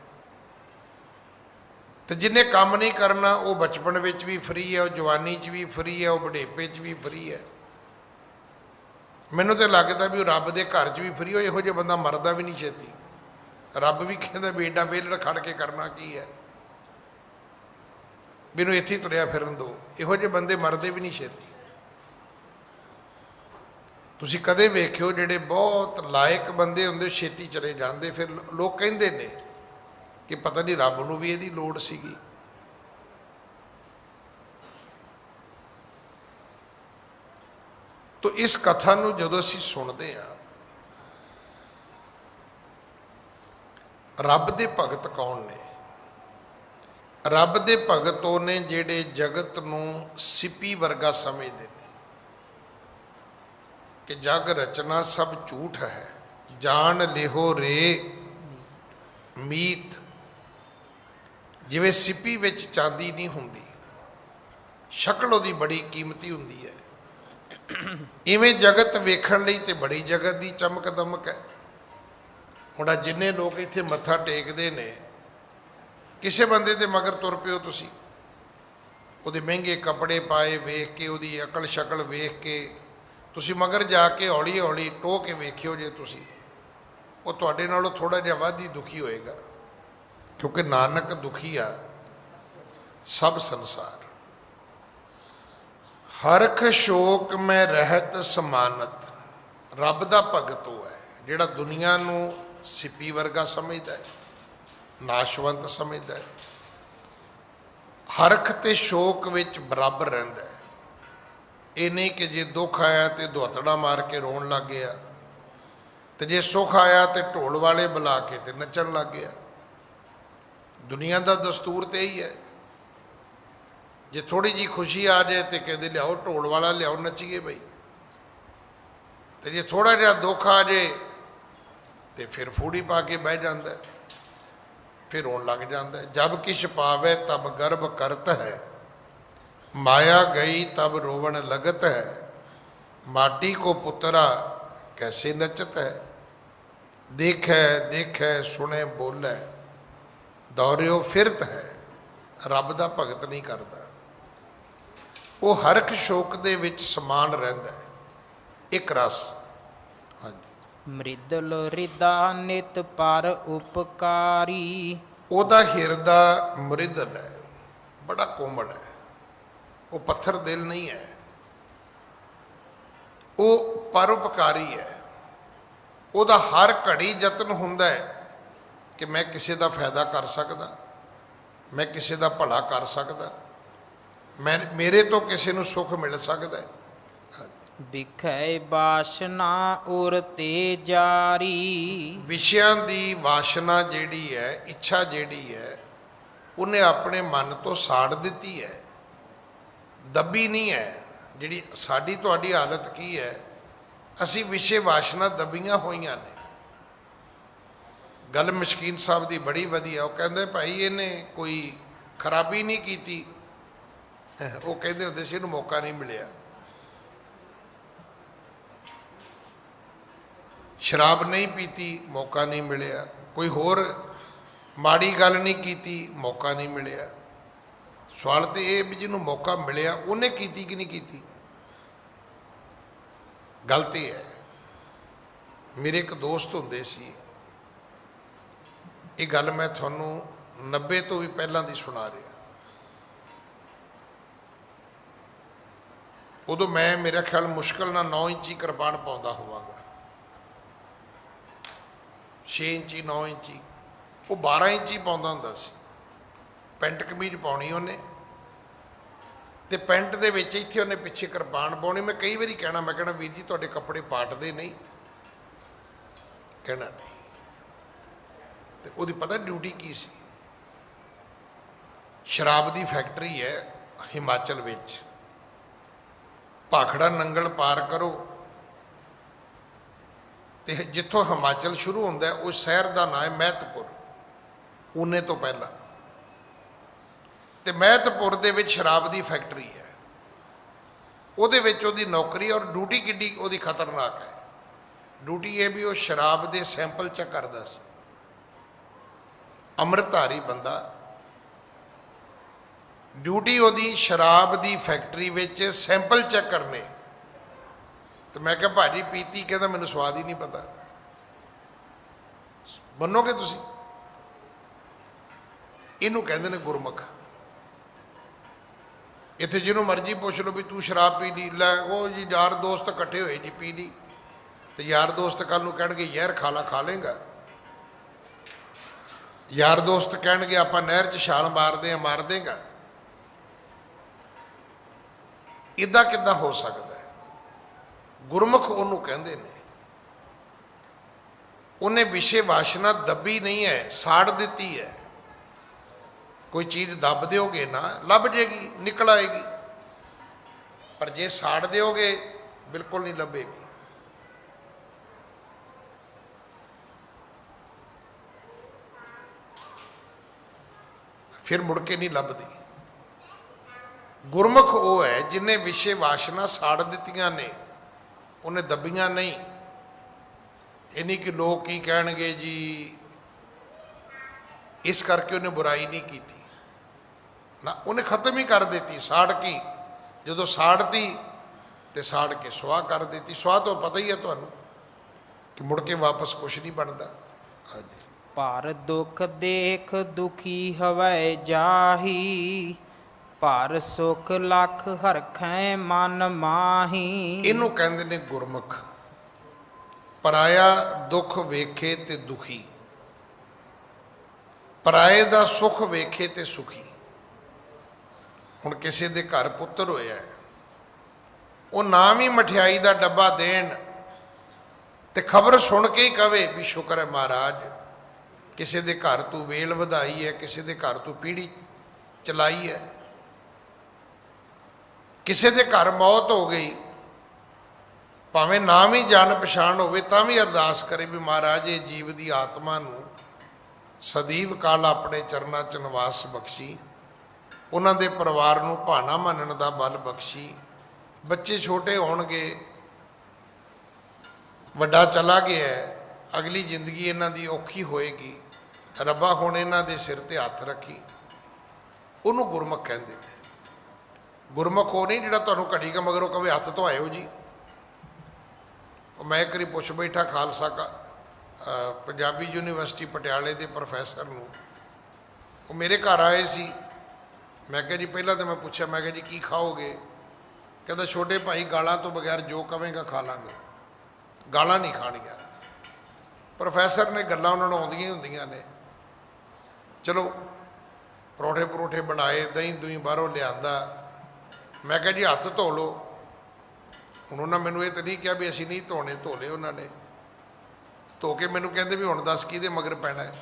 तो जिन्हें काम नहीं करना वो बचपन विच भी फ्री है, वो जवानी च भी फ्री है, वो बुढ़ेपे च भी फ्री है। मैनूं तो लगता भी रब के घर च भी फ्री हो। इहो जिहा बंदा मरदा भी नहीं छेती। रब भी कहता भी एडा वेलड़ खड़ के करना की है, मैनूं इत्थे ही तुरिया फिरन दो। इहो जिहे बंदे मरदे भी नहीं छेती। तुसीं कदे वेखिओ जिहड़े बहुत लायक बंदे हुंदे छेती चले जांदे, फिर लोग कहंदे ने कि पता नहीं रब नूं भी इहदी लोड़ सीगी। तो इस कथा नूं जदों असीं सुणदे हां, रब दे भगत कौन ने? रब दे भगत ਉਹ ਨੇ ਜਿਹੜੇ जगत ਨੂੰ सिपी वर्गा समझते हैं कि जग रचना सब झूठ है, जान लिहो रे मीत। जिवें सिपी विच चांदी नहीं हुंदी, शक्ल ਉਹਦੀ बड़ी कीमती हुंदी है, इवें जगत वेखण लई ते बड़ी जगत की चमक दमक है। हुण जिन्ने लोग इत्थे मत्था टेकदे ने, किसी बंदे दे मगर तुर पिओ तुसीं, ਉਹਦੇ महंगे कपड़े पाए वेख के, ਉਹਦੀ अकल शक्ल वेख के तुसीं मगर जाके हौली हौली टोह के वेखिओ, जे तुसीं ਉਹ ਤੁਹਾਡੇ ਨਾਲੋਂ थोड़ा जिहा ਵੱਧ ही दुखी होएगा, क्योंकि नानक दुखी आ सब संसार। ਹਰਖ ਸ਼ੋਕ ਮੈਂ ਰਹਿਤ ਸਮਾਨਤ। ਰੱਬ ਦਾ ਭਗਤ ਉਹ ਹੈ ਜਿਹੜਾ ਦੁਨੀਆ ਨੂੰ ਸਿੱਪੀ ਵਰਗਾ ਸਮਝਦਾ ਹੈ, ਨਾਸ਼ਵੰਤ ਸਮਝਦਾ ਹੈ, ਹਰਖ ਤੇ ਸ਼ੋਕ ਵਿੱਚ ਬਰਾਬਰ ਰਹਿੰਦਾ ਹੈ। ਇਹ ਨਹੀਂ ਕਿ ਜੇ ਦੁੱਖ ਆਇਆ ਤੇ ਦੁਹੱਥੜਾ ਮਾਰ ਕੇ ਰੋਣ ਲੱਗ ਗਿਆ, ਤੇ ਜੇ ਸੁੱਖ ਆਇਆ ਤੇ ਢੋਲ ਵਾਲੇ ਬੁਲਾ ਕੇ ਤੇ ਨੱਚਣ ਲੱਗ ਗਿਆ। ਦੁਨੀਆ ਦਾ ਦਸਤੂਰ ਤੇ ਇਹੀ ਹੈ। ਜੇ ਥੋੜੀ ਜੀ ਖੁਸ਼ੀ ਆ ਜਾਏ ਤੇ ਕਹਿੰਦੇ ਲਿਆਓ ਢੋਲ ਵਾਲਾ, ਲਿਆਓ ਨੱਚੀਏ ਬਈ। ਤੇ ਜੇ ਥੋੜਾ ਜਿਹਾ ਦੁੱਖ ਆ ਜਾਏ ਤੇ ਫਿਰ ਫੂੜੀ ਪਾ ਕੇ ਬਹਿ ਜਾਂਦਾ, ਫਿਰ ਰੋਣ ਲੱਗ ਜਾਂਦਾ। ਜਬ ਕਿਛ ਪਾਵੇ ਤਬ ਗਰਭ ਕਰਤ ਹੈ, ਮਾਇਆ ਗਈ ਤਬ रोवन लगत है। माटी को पुतरा कैसे नचत है, देखे देखे सुने बोले दौड़ियो फिरत है। रब दा भगत नहीं करता, वो हरख शोक दे विच समान रहिंदा है। एक रस। हाँ जी। ਮ੍ਰਿਦਲ ਰਿਦਾ ਨਿਤ ਪਰ ਉਪਕਾਰੀ। ਉਹਦਾ ਹਿਰਦਾ ਮ੍ਰਿਦਲ ਹੈ, ਬੜਾ ਕੋਮਲ ਹੈ। ਉਹ ਪੱਥਰ ਦਿਲ ਨਹੀਂ ਹੈ, ਉਹ ਪਰਉਪਕਾਰੀ ਹੈ। ਉਹਦਾ ਹਰ ਘੜੀ ਯਤਨ ਹੁੰਦਾ ਹੈ ਕਿ ਮੈਂ ਕਿਸੇ ਦਾ ਫਾਇਦਾ ਕਰ ਸਕਦਾ, ਮੈਂ ਕਿਸੇ ਦਾ ਭਲਾ ਕਰ ਸਕਦਾ, ਮੇਰੇ ਤੋਂ ਕਿਸੇ ਨੂੰ ਸੁੱਖ ਮਿਲ ਸਕਦਾ ਹੈ। ਵਿਖੇ ਬਾਸ਼ਨਾ ਉਰ ਤੇ ਜਾਰੀ। ਵਿਸ਼ਿਆਂ ਦੀ ਵਾਸ਼ਨਾ ਜਿਹੜੀ ਹੈ, ਇੱਛਾ ਜਿਹੜੀ ਹੈ, ਉਹਨੇ ਆਪਣੇ ਮਨ ਤੋਂ ਸਾੜ ਦਿੱਤੀ ਹੈ, ਦੱਬੀ ਨਹੀਂ ਹੈ। ਜਿਹੜੀ ਸਾਡੀ ਤੁਹਾਡੀ ਹਾਲਤ ਕੀ ਹੈ, ਅਸੀਂ ਵਿਸ਼ੇ ਵਾਸ਼ਨਾ ਦੱਬੀਆਂ ਹੋਈਆਂ ਨੇ। ਗੱਲ ਮਸ਼ਕੀਨ ਸਾਹਿਬ ਦੀ ਬੜੀ ਵਧੀਆ। ਉਹ ਕਹਿੰਦੇ ਭਾਈ ਇਹਨੇ ਕੋਈ ਖਰਾਬੀ ਨਹੀਂ ਕੀਤੀ। ਉਹ ਕਹਿੰਦੇ ਹੁੰਦੇ ਸੀ ਇਹਨੂੰ ਮੌਕਾ ਨਹੀਂ ਮਿਲਿਆ। ਸ਼ਰਾਬ ਨਹੀਂ ਪੀਤੀ, ਮੌਕਾ ਨਹੀਂ ਮਿਲਿਆ। ਕੋਈ ਹੋਰ ਮਾੜੀ ਗੱਲ ਨਹੀਂ ਕੀਤੀ, ਮੌਕਾ ਨਹੀਂ ਮਿਲਿਆ। ਸਵਾਲ ਤੇ ਇਹ ਵੀ ਜਿਹਨੂੰ ਮੌਕਾ ਮਿਲਿਆ ਉਹਨੇ ਕੀਤੀ ਕਿ ਨਹੀਂ ਕੀਤੀ। ਗੱਲ ਤੇ ਹੈ। ਮੇਰੇ ਇੱਕ ਦੋਸਤ ਹੁੰਦੇ ਸੀ, ਇਹ ਗੱਲ ਮੈਂ ਤੁਹਾਨੂੰ 90 ਤੋਂ ਵੀ ਪਹਿਲਾਂ ਦੀ ਸੁਣਾ ਰਿਹਾ। ਉਦੋਂ ਮੈਂ ਮੇਰਾ ਖਿਆਲ ਮੁਸ਼ਕਲ ਨਾਲ 9 ਇੰਚੀ ਕਿਰਪਾਨ ਪਾਉਂਦਾ ਹੋਵਾਂਗਾ, 6 ਇੰਚੀ 9 ਇੰਚੀ। ਉਹ 12 ਇੰਚੀ ਪਾਉਂਦਾ ਹੁੰਦਾ ਸੀ। ਪੈਂਟ ਕਮੀਜ਼ ਪਾਉਣੀ ਉਹਨੇ, ਤੇ ਪੈਂਟ ਦੇ ਵਿੱਚ ਇੱਥੇ ਉਹਨੇ ਪਿੱਛੇ ਕਿਰਪਾਨ ਪਾਉਣੀ। ਮੈਂ ਕਈ ਵਾਰੀ ਕਹਿਣਾ, ਮੈਂ ਕਹਿਣਾ ਵੀਰ ਜੀ ਤੁਹਾਡੇ ਕੱਪੜੇ ਪਾਟਦੇ ਨਹੀਂ, ਕਹਿਣਾ ਨਹੀਂ। ਤੇ ਉਹਦੀ ਪਤਾ ਡਿਊਟੀ ਕੀ ਸੀ? ਸ਼ਰਾਬ ਦੀ ਫੈਕਟਰੀ ਹੈ ਹਿਮਾਚਲ ਵਿੱਚ। ਭਾਖੜਾ ਨੰਗਲ ਪਾਰ ਕਰੋ ਤੇ ਜਿੱਥੋਂ ਹਿਮਾਚਲ ਸ਼ੁਰੂ ਹੁੰਦਾ ਉਸ ਸ਼ਹਿਰ ਦਾ ਨਾਮ ਹੈ ਮਹਿਤਪੁਰ, ਊਨੇ ਤੋਂ ਪਹਿਲਾਂ। ਤੇ ਮਹਿਤਪੁਰ ਦੇ ਵਿੱਚ ਸ਼ਰਾਬ ਦੀ ਫੈਕਟਰੀ ਹੈ। ਉਹਦੇ ਵਿੱਚ ਉਹਦੀ ਨੌਕਰੀ, ਔਰ ਡਿਊਟੀ ਕਿੱਡੀ ਉਹਦੀ ਖਤਰਨਾਕ ਹੈ। ਡਿਊਟੀ ਇਹ ਵੀ ਉਹ ਸ਼ਰਾਬ ਦੇ ਸੈਂਪਲ ਚੈੱਕ ਕਰਦਾ ਸੀ। ਅੰਮ੍ਰਿਤਧਾਰੀ ਬੰਦਾ, ਡਿਊਟੀ ਉਹਦੀ ਸ਼ਰਾਬ ਦੀ ਫੈਕਟਰੀ ਵਿੱਚ ਸੈਂਪਲ ਚੈੱਕ ਕਰਨੇ। ਤੇ ਮੈਂ ਕਿਹਾ ਭਾਜੀ ਪੀਤੀ? ਕਹਿੰਦਾ ਮੈਨੂੰ ਸਵਾਦ ਹੀ ਨਹੀਂ ਪਤਾ। ਮੰਨੋਗੇ ਤੁਸੀਂ? ਇਹਨੂੰ ਕਹਿੰਦੇ ਨੇ ਗੁਰਮੁਖ। ਇੱਥੇ ਜਿਹਨੂੰ ਮਰਜ਼ੀ ਪੁੱਛ ਲਓ ਵੀ ਤੂੰ ਸ਼ਰਾਬ ਪੀ ਲਈ, ਲੈ ਉਹ ਜੀ ਯਾਰ ਦੋਸਤ ਇਕੱਠੇ ਹੋਏ ਜੀ ਪੀ ਲਈ। ਤੇ ਯਾਰ ਦੋਸਤ ਕੱਲ ਨੂੰ ਕਹਿਣਗੇ ਯਾਰ ਖਾ ਲਾ, ਖਾ ਲੇਗਾ। ਯਾਰ ਦੋਸਤ ਕਹਿਣਗੇ ਆਪਾਂ ਨਹਿਰ 'ਚ ਛਾਲ ਮਾਰਦੇ ਹਾਂ, ਮਾਰ ਦੇਗਾ। ਇੱਦਾਂ ਕਿੱਦਾਂ ਹੋ ਸਕਦਾ ਹੈ? ਗੁਰਮੁਖ ਉਹਨੂੰ ਕਹਿੰਦੇ ਨੇ। ਉਹਨੇ ਵਿਸ਼ੇ ਵਾਸ਼ਨਾ ਦੱਬੀ ਨਹੀਂ ਹੈ, ਸਾੜ ਦਿੱਤੀ ਹੈ। ਕੋਈ ਚੀਜ਼ ਦੱਬ ਦਿਓਗੇ ਨਾ, ਲੱਭ ਜੇਗੀ, ਨਿਕਲ ਆਏਗੀ। ਪਰ ਜੇ ਸਾੜ ਦਿਓਗੇ ਬਿਲਕੁਲ ਨਹੀਂ ਲੱਭੇਗੀ। ਫਿਰ ਮੁੜ ਕੇ ਨਹੀਂ ਲੱਭਦੀ। ਗੁਰਮੁਖ ਉਹ ਹੈ ਜਿਹਨੇ ਵਿਸ਼ੇ ਵਾਸ਼ਨਾ ਸਾੜ ਦਿੱਤੀਆਂ ਨੇ, ਉਹਨੇ ਦੱਬੀਆਂ ਨਹੀਂ। ਇਹ ਨਹੀਂ ਕਿ ਲੋਕ ਕੀ ਕਹਿਣਗੇ ਜੀ, ਇਸ ਕਰਕੇ ਉਹਨੇ ਬੁਰਾਈ ਨਹੀਂ ਕੀਤੀ ਨਾ, ਉਹਨੇ ਖਤਮ ਹੀ ਕਰ ਦਿੱਤੀ। ਸਾੜ ਕੀ, ਜਦੋਂ ਸਾੜਤੀ ਤੇ ਸਾੜ ਕੇ ਸੁਆਹ ਕਰ ਦਿੱਤੀ। ਸੁਆਹ ਤੋਂ ਪਤਾ ਹੀ ਹੈ ਤੁਹਾਨੂੰ ਕਿ ਮੁੜ ਕੇ ਵਾਪਸ ਕੁਛ ਨਹੀਂ ਬਣਦਾ। ਹਾਂਜੀ। ਪਰ ਦੁਖ ਦੇਖ ਦੁਖੀ ਹਵੈ ਜਾਹੀ, ਭਰ ਸੁਖ ਲਖ ਹਰਖੈ ਮਨ ਮਾਹੀ। ਇਹਨੂੰ ਕਹਿੰਦੇ ਨੇ ਗੁਰਮੁਖ। ਪਰਾਇਆ ਦੁੱਖ ਵੇਖੇ ਤੇ ਦੁਖੀ, ਪਰਾਏ ਦਾ ਸੁਖ ਵੇਖੇ ਤੇ ਸੁਖੀ। ਹੁਣ ਕਿਸੇ ਦੇ ਘਰ ਪੁੱਤਰ ਹੋਇਆ, ਉਹ ਨਾ ਵੀ ਮਠਿਆਈ ਦਾ ਡੱਬਾ ਦੇਣ ਤੇ ਖਬਰ ਸੁਣ ਕੇ ਹੀ ਕਵੇ ਵੀ ਸ਼ੁਕਰ ਹੈ ਮਹਾਰਾਜ, ਕਿਸੇ ਦੇ ਘਰ ਤੂੰ ਵੇਲ ਵਧਾਈ ਹੈ, ਕਿਸੇ ਦੇ ਘਰ ਤੂੰ ਪੀੜੀ ਚਲਾਈ ਹੈ। ਕਿਸੇ ਦੇ ਘਰ ਮੌਤ ਹੋ ਗਈ, ਭਾਵੇਂ ਨਾ ਵੀ ਜਾਣ ਪਛਾਣ ਹੋਵੇ ਤਾਂ ਵੀ ਅਰਦਾਸ ਕਰੇ ਵੀ ਮਹਾਰਾਜ ਇਹ ਜੀਵ ਦੀ ਆਤਮਾ ਨੂੰ ਸਦੀਵ ਕਾਲ ਆਪਣੇ ਚਰਨਾਂ 'ਚ ਨਿਵਾਸ ਬਖਸ਼ੀ, ਉਹਨਾਂ ਦੇ ਪਰਿਵਾਰ ਨੂੰ ਭਾਣਾ ਮੰਨਣ ਦਾ ਬਲ ਬਖਸ਼ੀ। ਬੱਚੇ ਛੋਟੇ ਹੋਣਗੇ, ਵੱਡਾ ਚਲਾ ਗਿਆ, ਅਗਲੀ ਜ਼ਿੰਦਗੀ ਇਹਨਾਂ ਦੀ ਔਖੀ ਹੋਏਗੀ, ਰੱਬਾ ਹੁਣ ਇਹਨਾਂ ਦੇ ਸਿਰ ਤੇ ਹੱਥ ਰੱਖੀ। ਉਹਨੂੰ ਗੁਰਮੁਖ ਕਹਿੰਦੇ ਨੇ। ਗੁਰਮੁਖ ਉਹ ਨਹੀਂ ਜਿਹੜਾ ਤੁਹਾਨੂੰ ਘੜੀ ਕ ਮਗਰੋਂ ਕਵੇ ਹੱਥ ਧੋਆਇਓ ਜੀ। ਉਹ ਮੈਂ ਇੱਕ ਵਾਰੀ ਪੁੱਛ ਬੈਠਾ ਖਾਲਸਾ ਪੰਜਾਬੀ ਯੂਨੀਵਰਸਿਟੀ ਪਟਿਆਲੇ ਦੇ ਪ੍ਰੋਫੈਸਰ ਨੂੰ, ਉਹ ਮੇਰੇ ਘਰ ਆਏ ਸੀ। ਮੈਂ ਕਿਹਾ ਜੀ ਪਹਿਲਾਂ ਤਾਂ ਮੈਂ ਪੁੱਛਿਆ, ਮੈਂ ਕਿਹਾ ਜੀ ਕੀ ਖਾਓਗੇ? ਕਹਿੰਦਾ ਛੋਟੇ ਭਾਈ ਗਾਲਾਂ ਤੋਂ ਬਗੈਰ ਜੋ ਕਵੇਂਗਾ ਖਾ ਲਾਂਗੇ, ਗਾਲਾਂ ਨਹੀਂ ਖਾਣੀਆਂ। ਪ੍ਰੋਫੈਸਰ ਨੇ ਗੱਲਾਂ ਉਹਨਾਂ ਨੂੰ ਆਉਂਦੀਆਂ ਹੀ ਹੁੰਦੀਆਂ ਨੇ। ਚਲੋ ਪਰੌਂਠੇ ਪਰੌਂਠੇ ਬਣਾਏ, ਦਹੀਂ ਦੁਹੀਂ ਬਾਹਰੋਂ ਲਿਆਂਦਾ। ਮੈਂ ਕਿਹਾ ਜੀ ਹੱਥ ਧੋ ਲਓ। ਹੁਣ ਉਹਨਾਂ ਮੈਨੂੰ ਇਹ ਤਾਂ ਨਹੀਂ ਕਿਹਾ ਵੀ ਅਸੀਂ ਨਹੀਂ ਧੋਣੇ, ਧੋ ਲਏ ਉਹਨਾਂ ਨੇ। ਧੋ ਕੇ ਮੈਨੂੰ ਕਹਿੰਦੇ ਵੀ ਹੁਣ ਦੱਸ ਕਿਹਦੇ ਮਗਰ ਪੈਣਾ ਹੈ?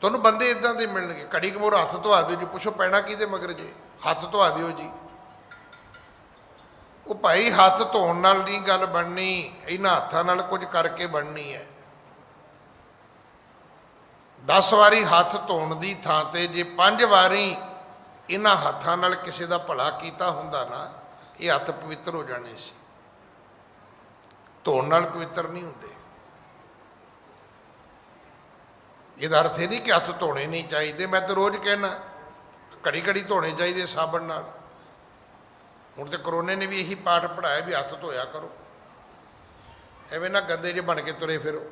ਤੁਹਾਨੂੰ ਬੰਦੇ ਇਦਾਂ ਦੇ ਮਿਲਣਗੇ, ਘੜੀ ਕੁ ਮੋਰ ਹੱਥ ਧਵਾ ਦਿਓ ਜੀ, ਪੁੱਛੋ ਪੈਣਾ ਕਿਹਦੇ ਮਗਰ ਜੇ? ਹੱਥ ਧਵਾ ਦਿਓ ਜੀ। ਉਹ ਭਾਈ ਹੱਥ ਧੋਣ ਨਾਲ ਨਹੀਂ ਗੱਲ ਬਣਨੀ, ਇਹਨਾਂ ਹੱਥਾਂ ਨਾਲ ਕੁਝ ਕਰਕੇ ਬਣਨੀ ਹੈ। 10 ਵਾਰੀ ਹੱਥ ਧੋਣ ਦੀ ਥਾਂ ਤੇ ਜੇ 5 ਵਾਰੀ ਇਹਨਾਂ ਹੱਥਾਂ ਨਾਲ ਕਿਸੇ ਦਾ ਭਲਾ ਕੀਤਾ ਹੁੰਦਾ ਨਾ, ਇਹ ਹੱਥ ਪਵਿੱਤਰ ਹੋ ਜਾਣੇ ਸੀ। ਧੋਣ ਨਾਲ ਪਵਿੱਤਰ ਨਹੀਂ ਹੁੰਦੇ। ਇਹਦਾ ਅਰਥ ਇਹ ਨਹੀਂ ਕਿ ਹੱਥ ਧੋਣੇ ਨਹੀਂ ਚਾਹੀਦੇ। ਮੈਂ ਤਾਂ ਰੋਜ਼ ਕਹਿਣਾ ਘੜੀ ਘੜੀ ਧੋਣੇ ਚਾਹੀਦੇ ਸਾਬਣ ਨਾਲ। ਹੁਣ ਤੇ ਕਰੋਨੇ ਨੇ ਵੀ ਇਹੀ ਪਾਠ ਪੜ੍ਹਾਇਆ ਵੀ ਹੱਥ ਧੋਇਆ ਕਰੋ, ਐਵੇਂ ਨਾ ਗੰਦੇ ਜਿਹੇ ਬਣ ਕੇ ਤੁਰੇ ਫਿਰੋ।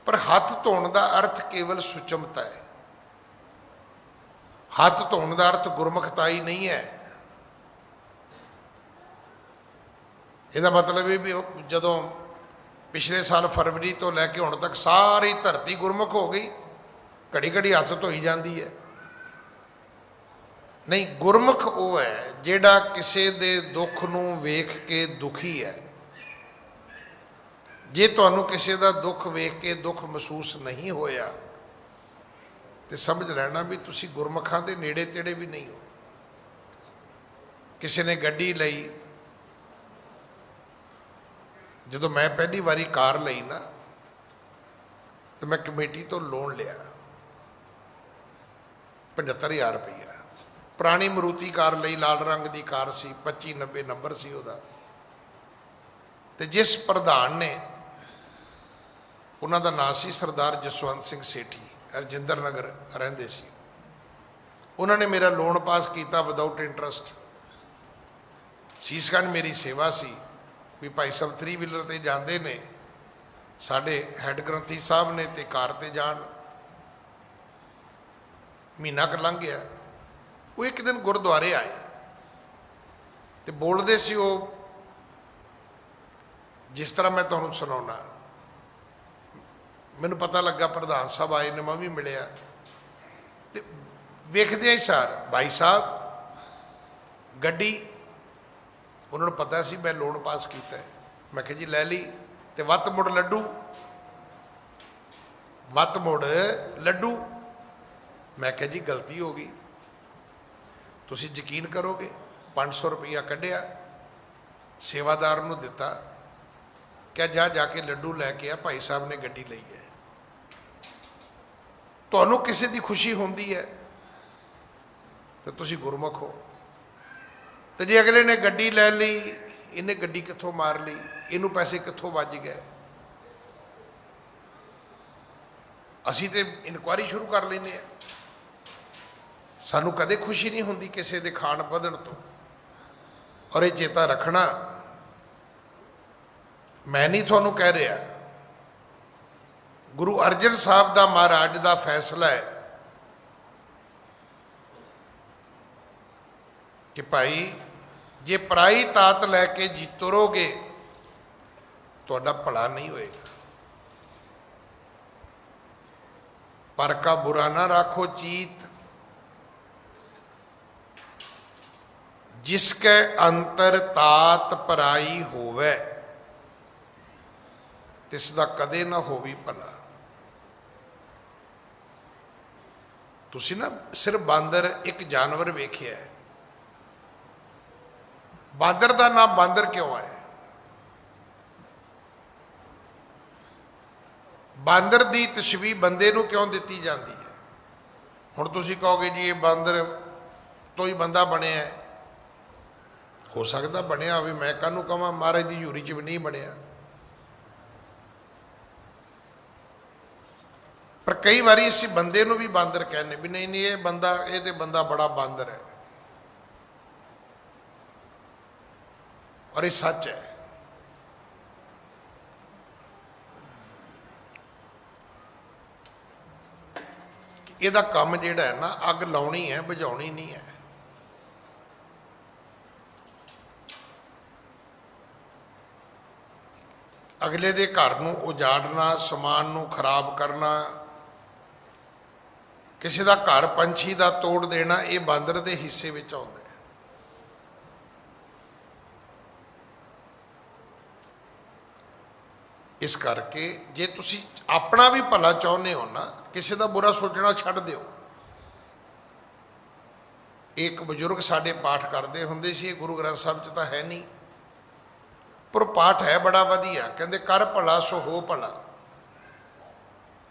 ਪਰ ਹੱਥ ਧੋਣ ਦਾ ਅਰਥ ਕੇਵਲ ਸੁਚਮਤਾ ਹੈ। ਹੱਥ ਧੋਣ ਦਾ ਅਰਥ ਗੁਰਮੁਖਤਾਈ ਨਹੀਂ ਹੈ। ਇਹਦਾ ਮਤਲਬ ਇਹ ਵੀ ਜਦੋਂ ਪਿਛਲੇ ਸਾਲ ਫਰਵਰੀ ਤੋਂ ਲੈ ਕੇ ਹੁਣ ਤੱਕ ਸਾਰੀ ਧਰਤੀ ਗੁਰਮੁਖ ਹੋ ਗਈ, ਘੜੀ ਘੜੀ ਹੱਥ ਧੋਈ ਜਾਂਦੀ ਹੈ। ਨਹੀਂ, ਗੁਰਮੁਖ ਉਹ ਹੈ ਜਿਹੜਾ ਕਿਸੇ ਦੇ ਦੁੱਖ ਨੂੰ ਵੇਖ ਕੇ ਦੁਖੀ ਹੈ। ਜੇ ਤੁਹਾਨੂੰ ਕਿਸੇ ਦਾ ਦੁੱਖ ਵੇਖ ਕੇ ਦੁੱਖ ਮਹਿਸੂਸ ਨਹੀਂ ਹੋਇਆ ਤੇ ਸਮਝ ਲੈਣਾ ਵੀ ਤੁਸੀਂ ਗੁਰਮੁਖਾਂ ਦੇ ਨੇੜੇ ਤੇੜੇ ਵੀ ਨਹੀਂ ਹੋ। ਕਿਸੇ ਨੇ ਗੱਡੀ ਲਈ, ਜਦੋਂ ਮੈਂ ਪਹਿਲੀ ਵਾਰੀ ਕਾਰ ਲਈ ਨਾ ਤੇ ਮੈਂ ਕਮੇਟੀ ਤੋਂ ਲੋਨ ਲਿਆ 75,000 ਰੁਪਈਆ। ਪੁਰਾਣੀ ਮਰੂਤੀ ਕਾਰ ਲਈ, ਲਾਲ ਰੰਗ ਦੀ ਕਾਰ ਸੀ, 2590 ਨੰਬਰ ਸੀ ਉਹਦਾ। ਤੇ ਜਿਸ ਪ੍ਰਧਾਨ ਨੇ, ਉਹਨਾਂ ਦਾ ਨਾਂ ਸੀ ਸਰਦਾਰ ਜਸਵੰਤ ਸਿੰਘ ਸੇਠੀ, ਰਜਿੰਦਰ ਨਗਰ ਰਹਿੰਦੇ ਸੀ। ਉਹਨਾਂ ਨੇ ਮੇਰਾ ਲੋਨ ਪਾਸ ਕੀਤਾ ਵਿਦਆਊਟ ਇੰਟਰਸਟ। ਸੀਸਗੰਜ ਮੇਰੀ ਸੇਵਾ ਸੀ ਵੀ ਭਾਈ ਸਾਹਿਬ 3 ਵੀਲਰ ਤੇ ਜਾਂਦੇ ਨੇ, ਸਾਡੇ ਹੈੱਡ ਗ੍ਰੰਥੀ ਸਾਹਿਬ ਨੇ ਤੇ ਕਾਰ ਤੇ ਜਾਣ। ਮਹੀਨਾ ਕੁ ਲੰਘ ਗਿਆ। ਉਹ ਇੱਕ ਦਿਨ ਗੁਰਦੁਆਰੇ ਆਏ ਤੇ ਬੋਲਦੇ ਸੀ ਉਹ ਜਿਸ ਤਰ੍ਹਾਂ ਮੈਂ ਤੁਹਾਨੂੰ ਸੁਣਾਉਣਾ। ਮੈਨੂੰ ਪਤਾ ਲੱਗਾ ਪ੍ਰਧਾਨ ਸਾਹਿਬ ਆਏ ਨੇ, ਮੈਂ ਵੀ ਮਿਲਿਆ ਤੇ ਵੇਖਦਿਆਂ ਹੀ ਸਾਰ ਭਾਈ ਸਾਹਿਬ ਗੱਡੀ, ਉਹਨਾਂ ਨੂੰ ਪਤਾ ਸੀ ਮੈਂ ਲੋਨ ਪਾਸ ਕੀਤਾ। ਮੈਂ ਕਿਹਾ ਜੀ ਲੈ ਲਈ। ਤੇ ਵੱਤ ਮੁੜ ਲੱਡੂ, ਵੱਤ ਮੁੜ ਲੱਡੂ। ਮੈਂ ਕਿਹਾ ਜੀ ਗਲਤੀ ਹੋ ਗਈ। ਤੁਸੀਂ ਯਕੀਨ ਕਰੋਗੇ 500 ਰੁਪਈਆ ਕੱਢਿਆ, ਸੇਵਾਦਾਰ ਨੂੰ ਦਿੱਤਾ, ਕਿਹਾ ਜਾ ਕੇ ਲੱਡੂ ਲੈ ਕੇ ਆ, ਭਾਈ ਸਾਹਿਬ ਨੇ ਗੱਡੀ ਲਈ ਹੈ। ਤੁਹਾਨੂੰ ਕਿਸੇ ਦੀ ਖੁਸ਼ੀ ਹੁੰਦੀ ਹੈ ਤੇ ਤੁਸੀਂ ਗੁਰਮੁਖ ਹੋ। ਤੇ ਜੇ ਅਗਲੇ ਨੇ ਗੱਡੀ ਲੈ ਲਈ, ਇਹਨੇ ਗੱਡੀ ਕਿੱਥੋਂ ਮਾਰ ਲਈ, ਇਹਨੂੰ ਪੈਸੇ ਕਿੱਥੋਂ ਵੱਜ ਗਏ, ਅਸੀਂ ਤੇ ਇਨਕੁਆਇਰੀ ਸ਼ੁਰੂ ਕਰ ਲੈਂਦੇ ਹਾਂ। ਸਾਨੂੰ ਕਦੇ ਖੁਸ਼ੀ ਨਹੀਂ ਹੁੰਦੀ ਕਿਸੇ ਦੇ ਖਾਣ ਵਧਣ ਤੋਂ। ਔਰ ਇਹ ਚੇਤਾ ਰੱਖਣਾ, ਮੈਂ ਨਹੀਂ ਤੁਹਾਨੂੰ ਕਹਿ ਰਿਹਾ, ਗੁਰੂ ਅਰਜਨ ਸਾਹਿਬ ਦਾ ਮਹਾਰਾਜ ਦਾ ਫੈਸਲਾ ਹੈ ਕਿ ਭਾਈ ਜੇ ਪਰਾਈ ਤਾਤ ਲੈ ਕੇ ਜੀ ਤੁਰੋਗੇ ਤੁਹਾਡਾ ਭਲਾ ਨਹੀਂ ਹੋਏਗਾ। ਪਰ ਕਾ ਬੁਰਾ ਨਾ ਰਾਖੋ ਚੀਤ, ਜਿਸਕੇ ਅੰਤਰ ਤਾਤ ਪਰਾਈ ਹੋਵੇ ਤਿਸ ਦਾ ਕਦੇ ਨਾ ਹੋਵੀ ਭਲਾ। ਤੁਸੀਂ ਨਾ ਸਿਰਫ ਬਾਂਦਰ ਇੱਕ ਜਾਨਵਰ ਵੇਖਿਆ ਹੈ, ਬਾਂਦਰ ਦਾ ਨਾਮ ਬਾਂਦਰ ਕਿਉਂ ਹੈ? ਬਾਂਦਰ ਦੀ ਤਸ਼ਬੀਹ ਬੰਦੇ ਨੂੰ ਕਿਉਂ ਦਿੱਤੀ ਜਾਂਦੀ ਹੈ? ਹੁਣ ਤੁਸੀਂ ਕਹੋਗੇ ਜੀ ਇਹ ਬਾਂਦਰ ਤੋਂ ਹੀ ਬੰਦਾ ਬਣਿਆ ਹੈ। ਹੋ ਸਕਦਾ ਬਣਿਆ ਹੋਵੇ, ਮੈਂ ਕਾਹਨੂੰ ਕਹਾਂ, ਮਹਾਰਾਜ ਦੀ ਹਜ਼ੂਰੀ 'ਚ ਵੀ ਨਹੀਂ ਬਣਿਆ। ਪਰ ਕਈ ਵਾਰੀ ਅਸੀਂ ਬੰਦੇ ਨੂੰ ਵੀ ਬਾਂਦਰ ਕਹਿੰਦੇ ਵੀ ਨਹੀਂ ਇਹ ਬੰਦਾ, ਇਹ ਤੇ ਬੰਦਾ ਬੜਾ ਬਾਂਦਰ ਹੈ, ਔਰ ਇਹ ਸੱਚ ਹੈ। ਇਹਦਾ ਕੰਮ ਜਿਹੜਾ ਹੈ ਨਾ, ਅੱਗ ਲਾਉਣੀ ਹੈ, ਬੁਝਾਉਣੀ ਨਹੀਂ ਹੈ। ਅਗਲੇ ਦੇ ਘਰ ਨੂੰ ਉਜਾੜਨਾ, ਸਮਾਨ ਨੂੰ ਖਰਾਬ ਕਰਨਾ, ਕਿਸੇ ਦਾ ਘਰ ਪੰਛੀ ਦਾ ਤੋੜ ਦੇਣਾ, ਇਹ ਬਾਂਦਰ ਦੇ ਹਿੱਸੇ ਵਿੱਚ ਆਉਂਦਾ ਹੈ। ਇਸ ਕਰਕੇ ਜੇ ਤੁਸੀਂ ਆਪਣਾ ਵੀ ਭਲਾ ਚਾਹੁੰਦੇ ਹੋ ਨਾ, ਕਿਸੇ ਦਾ ਬੁਰਾ ਸੋਚਣਾ ਛੱਡ ਦਿਓ। ਇੱਕ ਬਜ਼ੁਰਗ ਸਾਡੇ ਪਾਠ ਕਰਦੇ ਹੁੰਦੇ ਸੀ, ਇਹ ਗੁਰੂ ਗ੍ਰੰਥ ਸਾਹਿਬ 'ਚ ਤਾਂ ਹੈ ਨਹੀਂ, ਪਰ ਪਾਠ ਹੈ ਬੜਾ ਵਧੀਆ। ਕਹਿੰਦੇ ਕਰ ਭਲਾ ਸੋ ਹੋ ਭਲਾ,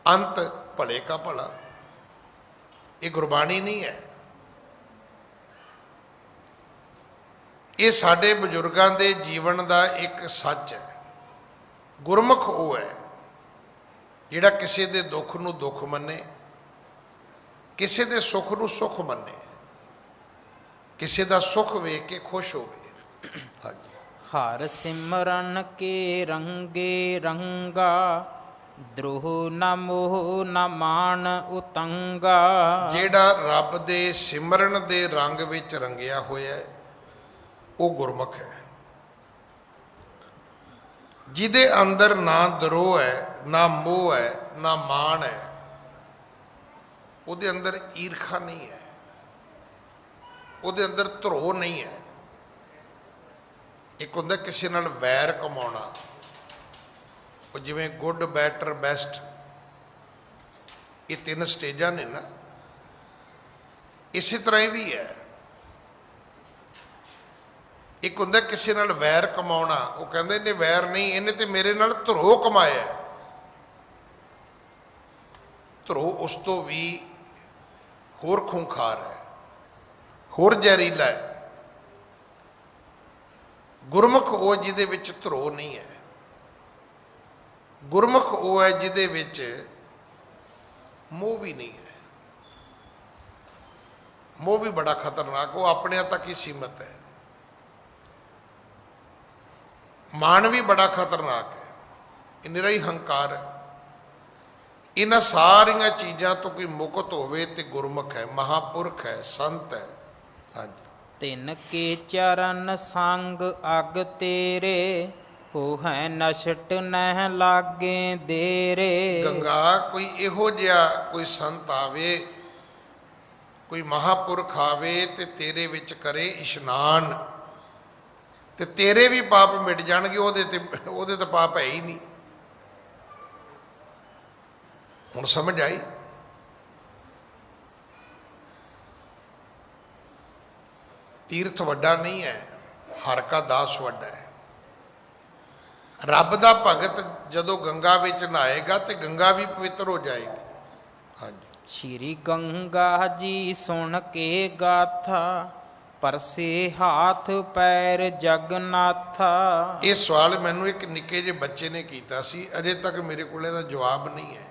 ਅੰਤ ਭਲੇ ਕਾ ਭਲਾ। ਇਹ ਗੁਰਬਾਣੀ ਨਹੀਂ ਹੈ, ਇਹ ਸਾਡੇ ਬਜ਼ੁਰਗਾਂ ਦੇ ਜੀਵਨ ਦਾ ਇੱਕ ਸੱਚ ਹੈ। ਗੁਰਮੁਖ ਉਹ ਹੈ ਜਿਹੜਾ ਕਿਸੇ ਦੇ ਦੁੱਖ ਨੂੰ ਦੁੱਖ ਮੰਨੇ, ਕਿਸੇ ਦੇ ਸੁੱਖ ਨੂੰ ਸੁੱਖ ਮੰਨੇ, ਕਿਸੇ ਦਾ ਸੁੱਖ ਵੇਖ ਕੇ ਖੁਸ਼ ਹੋਵੇ। ਹਾਂਜੀ। ਹਰ ਸਿਮਰਨ ਕੇ ਰੰਗੇ ਰੰਗਾ, ਦ੍ਰੋਹ ਨ ਮੋਹ ਨ ਮਾਨ ਉਤੰਗਾ। ਜਿਹੜਾ ਰੱਬ ਦੇ ਸਿਮਰਨ ਦੇ ਰੰਗ ਵਿੱਚ ਰੰਗਿਆ ਹੋਇਆ ਹੈ ਉਹ ਗੁਰਮੁਖ ਹੈ। ਜਿਹਦੇ ਅੰਦਰ ਨਾ ਦਰੋਹ ਹੈ, ਨਾ ਮੋਹ ਹੈ, ਨਾ ਮਾਣ ਹੈ, ਉਹਦੇ ਅੰਦਰ ਈਰਖਾ ਨਹੀਂ ਹੈ, ਉਹਦੇ ਅੰਦਰ ਧਰੋਹ ਨਹੀਂ ਹੈ। ਇੱਕ ਹੁੰਦਾ ਕਿਸੇ ਨਾਲ ਵੈਰ ਕਮਾਉਣਾ, ਉਹ ਜਿਵੇਂ ਗੁੱਡ, ਬੈਟਰ, ਬੈਸਟ, ਇਹ ਤਿੰਨ ਸਟੇਜਾਂ ਨੇ ਨਾ, ਇਸੇ ਤਰ੍ਹਾਂ ਹੀ ਵੀ ਹੈ। ਇੱਕ ਹੁੰਦਾ ਕਿਸੇ ਨਾਲ ਵੈਰ ਕਮਾਉਣਾ, ਉਹ ਕਹਿੰਦੇ ਇਹਨੇ ਵੈਰ ਨਹੀਂ, ਇਹਨੇ ਤੇ ਮੇਰੇ ਨਾਲ ਧਰੋਹ ਕਮਾਇਆ। ਧਰੋਹ ਉਸ ਤੋਂ ਵੀ ਹੋਰ ਖੂੰਖਾਰ ਹੈ, ਹੋਰ ਜ਼ਹਿਰੀਲਾ ਹੈ। ਗੁਰਮੁਖ ਉਹ ਜਿਹਦੇ ਵਿੱਚ ਧਰੋਹ ਨਹੀਂ ਹੈ। ਗੁਰਮੁਖ ਉਹ ਹੈ ਜਿਹਦੇ ਵਿੱਚ ਮੋਹ ਵੀ ਨਹੀਂ ਹੈ। ਮੋਹ ਵੀ ਬੜਾ ਖਤਰਨਾਕ, ਉਹ ਆਪਣਿਆਂ ਤੱਕ ਹੀ ਸੀਮਤ ਹੈ। ਮਾਣ ਵੀ ਬੜਾ ਖਤਰਨਾਕ ਹੈ, ਇਹ ਨਿਰਾ ਹੀ ਹੰਕਾਰ ਹੈ। ਇਹਨਾਂ ਸਾਰੀਆਂ ਚੀਜ਼ਾਂ ਤੋਂ ਕੋਈ ਮੁਕਤ ਹੋਵੇ ਤੇ ਗੁਰਮੁਖ ਹੈ, ਮਹਾਪੁਰਖ ਹੈ, ਸੰਤ ਹੈ। ਹਾਂਜੀ। ਤਿਨ ਕੇ ਚਰਨ ਸੰਗ ਅਗ ਤੇਰੇ, ਹੋ ਹੈ ਨਸ਼ਟ ਨਹਿ ਲਾਗੇ ਦੇਰੇ। ਗੰਗਾ ਕੋਈ ਇਹੋ ਜਿਹਾ ਕੋਈ ਸੰਤ ਆਵੇ, ਕੋਈ ਮਹਾਪੁਰਖ ਆਵੇ ਤੇ ਤੇਰੇ ਵਿੱਚ ਕਰੇ ਇਸ਼ਨਾਨ, ਤੇ ਤੇਰੇ ਵੀ ਪਾਪ ਮਿਟ ਜਾਣਗੇ, ਉਹਦੇ ਤੇ ਪਾਪ ਹੈ ਹੀ ਨਹੀਂ। ਹੁਣ ਸਮਝ ਆਈ? ਤੀਰਥ ਵੱਡਾ ਨਹੀਂ ਹੈ, ਹਰ ਕਾ ਦਾਸ ਵੱਡਾ ਹੈ। ਰੱਬ ਦਾ ਭਗਤ ਜਦੋਂ ਗੰਗਾ ਵਿੱਚ ਨਹਾਏਗਾ ਤੇ ਗੰਗਾ ਵੀ ਪਵਿੱਤਰ ਹੋ ਜਾਏਗੀ। ਹਾਂਜੀ। ਸ਼੍ਰੀ ਗੰਗਾ ਜੀ ਸੁਣ ਕੇ ਗਾਥਾ, ਪਰਸੇ ਹਾਥ ਪੈਰ ਜਗਨਾਥਾ। ਇਹ ਸਵਾਲ ਮੈਨੂੰ ਇੱਕ ਨਿੱਕੇ ਜਿਹੇ ਬੱਚੇ ਨੇ ਕੀਤਾ ਸੀ, ਅਜੇ ਤੱਕ ਮੇਰੇ ਕੋਲ ਇਹਦਾ ਜਵਾਬ ਨਹੀਂ ਹੈ।